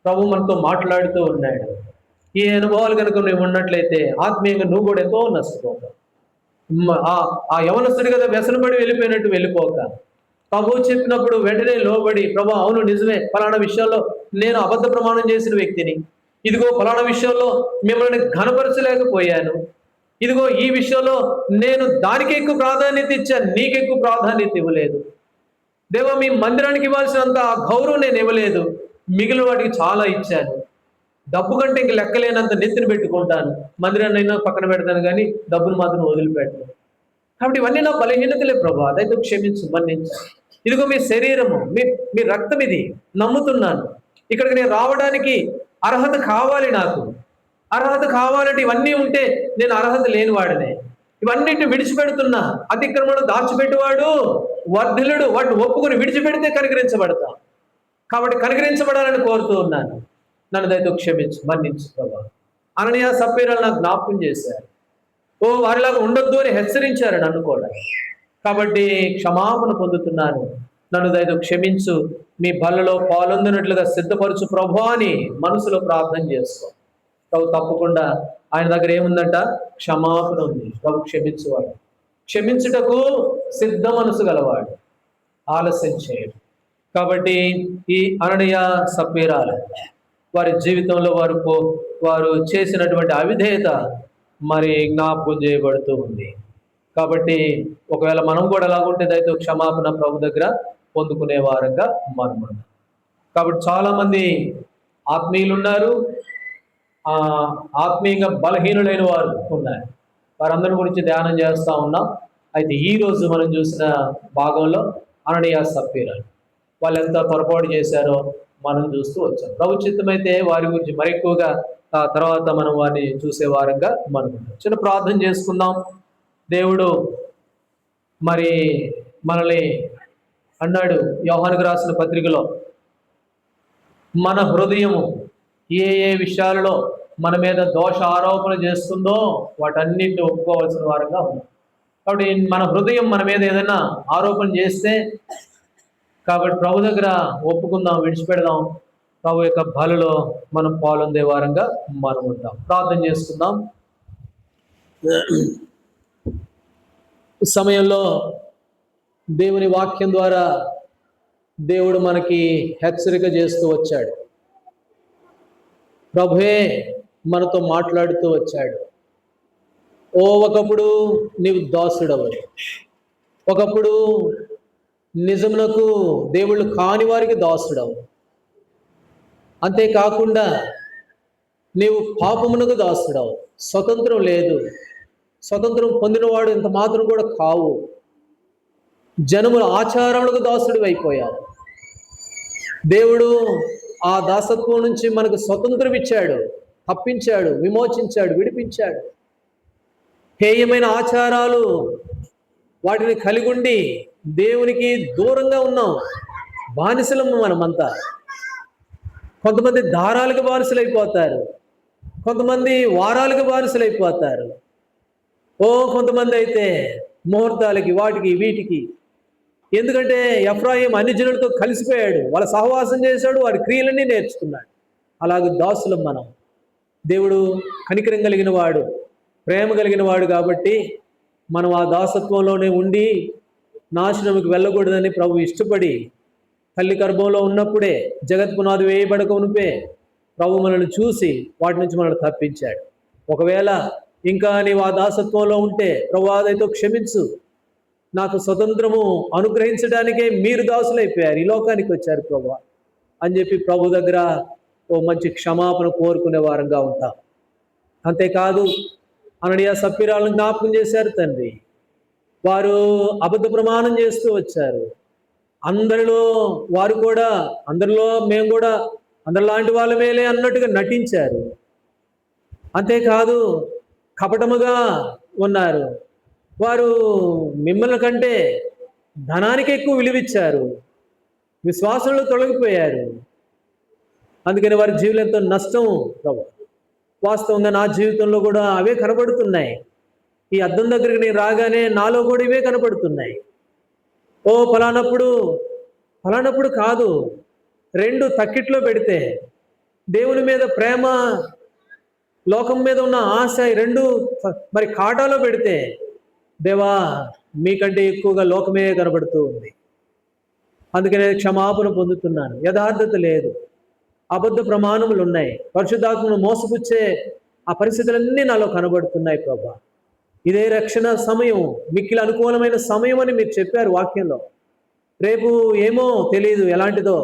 ప్రభు మనతో మాట్లాడుతూ ఉన్నాడు. ఈ అనుభవాలు కనుక నువ్వు ఉన్నట్లయితే ఆత్మీయంగా నువ్వు కూడా ఎంతో నష్టపోతావు. ఆ యవనస్తుడి కదా వ్యసనపడి వెళ్ళిపోయినట్టు వెళ్ళిపోక ప్రభు చెప్పినప్పుడు వెంటనే లోబడి, ప్రభు అవును నిజమే, ఫలానా విషయాల్లో నేను అబద్ధ ప్రమాణం చేసిన వ్యక్తిని, ఇదిగో ఫలానా విషయంలో మిమ్మల్ని ఘనపరచలేకపోయాను, ఇదిగో ఈ విషయంలో నేను దానికి ఎక్కువ ప్రాధాన్యత ఇచ్చాను, నీకెక్కువ ప్రాధాన్యత ఇవ్వలేదు, దేవా మీ మందిరానికి ఇవ్వాల్సినంత గౌరవం నేను ఇవ్వలేదు, మిగిలిన వాటికి చాలా ఇచ్చాను, డబ్బు కంటే ఇంక లెక్కలేనంత నెత్తిని పెట్టుకుంటాను, మందిరాన్ని అయినా పక్కన పెడతాను కానీ డబ్బులు మాత్రం వదిలిపెట్టను. కాబట్టి ఇవన్నీ నా బలహీనతలే ప్రభు, అదైతే క్షమించు, మన్నించు. ఇదిగో మీ శరీరము, మీ రక్తం, ఇది నమ్ముతున్నాను. ఇక్కడికి నేను రావడానికి అర్హత కావాలి, నాకు అర్హత కావాలంటే ఇవన్నీ ఉంటే నేను అర్హత లేనివాడినే. ఇవన్నిటిని విడిచిపెడుతున్నా. అతిక్రమణ దాచిపెట్టేవాడు వర్ధిల్లుడు. వాటిని ఒప్పుకొని విడిచిపెడితే కనికరించబడతా. కాబట్టి కనికరించబడాలని కోరుతూ ఉన్నాను. నన్ను దయతో క్షమించు, మన్నించు ప్రభా. అననీయ సప్పీరాలు నాకు జ్ఞాపకం చేశారు. వారిలాగా ఉండొద్దు అని హెచ్చరించారు నన్ను కూడా. కాబట్టి క్షమాపణ పొందుతున్నాను, నన్ను దయతో క్షమించు, మీ బలలో పాలొందినట్లుగా సిద్ధపరచు ప్రభు అని మనసులో ప్రార్థన చేసుకో. ప్రభు తప్పకుండా ఆయన దగ్గర ఏముందంట? క్షమాపణ ఉంది. ప్రభు క్షమించువాడు, క్షమించుటకు సిద్ధ మనసు గలవాడు, ఆలస్యం చేయడు. కాబట్టి ఈ అననీయ సప్పీరాలు వారి జీవితంలో వారు చేసినటువంటి అవిధేయత మరి జ్ఞాపకం చేయబడుతూ ఉంది. కాబట్టి ఒకవేళ మనం కూడా ఎలాగుంటే దయతో క్షమాపణ ప్రభు దగ్గర పొందుకునే వారంగా మనం ఉన్నాం. కాబట్టి చాలామంది ఆత్మీయులు ఉన్నారు, ఆత్మీయంగా బలహీనులైన వారు ఉన్నారు. వారందరి గురించి ధ్యానం చేస్తూ ఉన్నాం. అయితే ఈరోజు మనం చూసిన భాగంలో అననీయ సప్పీరాలు వాళ్ళు ఎంత పొరపాటు చేశారో మనం చూస్తూ వచ్చాం. ప్రభు చిత్తమైతే వారి గురించి మరెక్కువగా తర్వాత మనం వారిని చూసే వారంగా మనం చిన్న ప్రార్థన చేసుకుందాం. దేవుడు మరి మనల్ని అన్నాడు యోహానుకు రాసిన పత్రికలో, మన హృదయము ఏ ఏ విషయాలలో మన మీద దోష ఆరోపణ చేస్తుందో వాటన్నిటిని ఒప్పుకోవాల్సిన వారంగా ఉన్నాం. కాబట్టి మన హృదయం మన మీద ఏదైనా ఆరోపణ చేస్తే కాబట్టి ప్రభు దగ్గర ఒప్పుకుందాం, విడిచిపెడదాం. ప్రభు యొక్క బలలో మనం పాల్గొందే వారంగా మనం ఉంటాం. ప్రార్థన చేసుకుందాం. ఈ సమయంలో దేవుని వాక్యం ద్వారా దేవుడు మనకి హెచ్చరిక చేస్తూ వచ్చాడు. ప్రభువే మనతో మాట్లాడుతూ వచ్చాడు. ఒకప్పుడు నీవు దాసుడవు, ఒకప్పుడు నిజమునకు దేవుళ్ళు కాని వారికి దాసుడవు, అంతేకాకుండా నీవు పాపమునకు దాసుడవు. స్వతంత్రం లేదు, స్వతంత్రం పొందినవాడు ఇంత మాత్రం కూడా కావు. జనముల ఆచారములకు దాసుడు అయిపోయావు. దేవుడు ఆ దాసత్వం నుంచి మనకు స్వతంత్రం ఇచ్చాడు, తప్పించాడు, విమోచించాడు, విడిపించాడు. హేయమైన ఆచారాలు వాటిని కలిగి ఉండి దేవునికి దూరంగా ఉన్నాం, బానిసలము మనమంతా. కొంతమంది దారాలకు బానిసలైపోతారు, కొంతమంది వారాలకు బానిసలైపోతారు, కొంతమంది అయితే ముహూర్తాలకి, వాటికి వీటికి. ఎందుకంటే ఎఫ్రాయిం అన్ని జనులతో కలిసిపోయాడు, వాళ్ళ సహవాసం చేశాడు, వారి క్రియలన్నీ నేర్చుకున్నాడు. అలాగే దాసులం మనం. దేవుడు కనికరం కలిగిన వాడు, ప్రేమ కలిగిన వాడు కాబట్టి మనం ఆ దాసత్వంలోనే ఉండి నాశనంకి వెళ్ళకూడదని ప్రభు ఇష్టపడి తల్లి గర్భంలో ఉన్నప్పుడే, జగత్ పునాది వేయబడక మునిపే ప్రభు మనల్ని చూసి వాటి నుంచి మనల్ని తప్పించాడు. ఒకవేళ ఇంకా నీవు ఆ దాసత్వంలో ఉంటే ప్రభు అదైతే క్షమించు, నాకు స్వతంత్రము అనుగ్రహించడానికే మీరు దాసులైపోయారు, ఈ లోకానికి వచ్చారు ప్రభు అని చెప్పి ప్రభు దగ్గర మంచి క్షమాపణ కోరుకునే వారంగా ఉంటాం. అంతేకాదు అననీయ సప్పీరాలను జ్ఞాపకం చేశారు తండ్రి. వారు అబద్ధ ప్రమాణం చేస్తూ వచ్చారు. అందరిలో వారు కూడా, అందరిలో మేము కూడా అందరిలాంటి వాళ్ళ మేలే అన్నట్టుగా నటించారు. అంతేకాదు కపటముగా ఉన్నారు. వారు మిమ్మల్ని కంటే ధనానికి ఎక్కువ విలువిచ్చారు, విశ్వాసంలో తొలగిపోయారు. అందుకని వారి జీవితం ఎంతో నష్టం ప్రభు. వాస్తవంగా నా జీవితంలో కూడా అవే కనబడుతున్నాయి. ఈ అద్దం దగ్గరికి నేను రాగానే నాలో కూడా ఇవే కనబడుతున్నాయి. ఓ ఫలానప్పుడు కాదు, రెండు తక్కిట్లో పెడితే దేవుని మీద ప్రేమ, లోకం మీద ఉన్న ఆశ రెండు మరి కాటాలో పెడితే దేవా మీకంటే ఎక్కువగా లోకమే కనబడుతూ ఉంది. అందుకనే క్షమాపణ పొందుతున్నాను. యథార్థత లేదు, అబద్ధ ప్రమాణములు ఉన్నాయి, పరిశుద్ధాత్మను మోసపుచ్చే ఆ పరిస్థితులన్నీ నాలో కనబడుతున్నాయి ప్రభా. ఇదే రక్షణ సమయం, మిక్కిలి అనుకూలమైన సమయం అని మీరు చెప్పారు వాక్యంలో. రేపు ఏమో తెలియదు ఎలాంటిదో,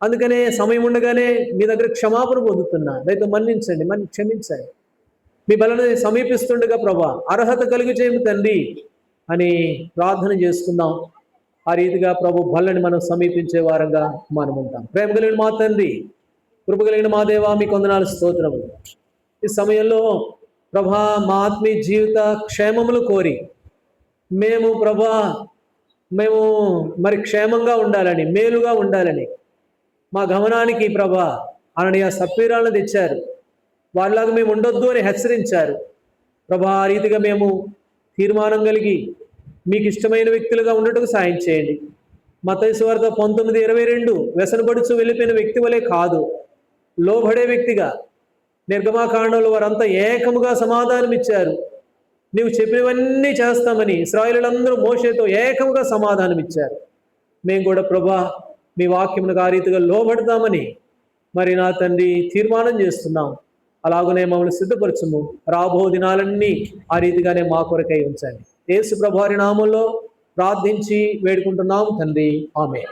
అందుకనే సమయం ఉండగానే మీ దగ్గర క్షమాపణ పొందుతున్నా. దయతో మన్నించండి, క్షమించండి. మీ బలను సమీపిస్తుండగా ప్రభా అర్హత కలిగి చేయము తండ్రి అని ప్రార్థన చేసుకుందాం. ఆ రీతిగా ప్రభు బలని మనం సమీపించే వారంగా మనం ఉంటాం. ప్రేమ కలిగిన మా తండ్రి, కృప కలిగిన మా దేవా, మీకు వందనాలు, స్తోత్రములు. ఈ సమయంలో ప్రభా మా ఆత్మీయ జీవిత క్షేమములు కోరి మేము మరి క్షేమంగా ఉండాలని, మేలుగా ఉండాలని మా గమనానికి ప్రభా అననీయ సప్పీరాలను తెచ్చారు. వాళ్ళలాగా మేము ఉండొద్దు అని హెచ్చరించారు ప్రభా. ఆ రీతిగా మేము తీర్మానం కలిగి మీకు ఇష్టమైన వ్యక్తులుగా ఉండటకు సాయం చేయండి. మత్తయి సువార్త 19:22 వ్యసనపడుచు వెళ్ళిపోయిన వ్యక్తి వలె కాదు, లోబడే వ్యక్తిగా నిర్గమాకాండంలో వారంతా ఏకముగా సమాధానం ఇచ్చారు. నీవు చెప్పినవన్నీ చేస్తామని ఇశ్రాయేలులందరూ మోషేతో ఏకముగా సమాధానం ఇచ్చారు. మేము కూడా ప్రభా మీ వాక్యమునకు ఆ రీతిగా లోబడతామని మరి నా తండ్రి తీర్మానం చేస్తున్నాం. అలాగనే మమ్మల్ని సిద్ధపరచుము. రాబో దినాలన్నీ ఆ రీతిగానే మా కొరకై ఉంచండి. యేసు ప్రభువారి నామములో ప్రార్థించి వేడుకుంటున్నాము తండ్రి, ఆమేన్.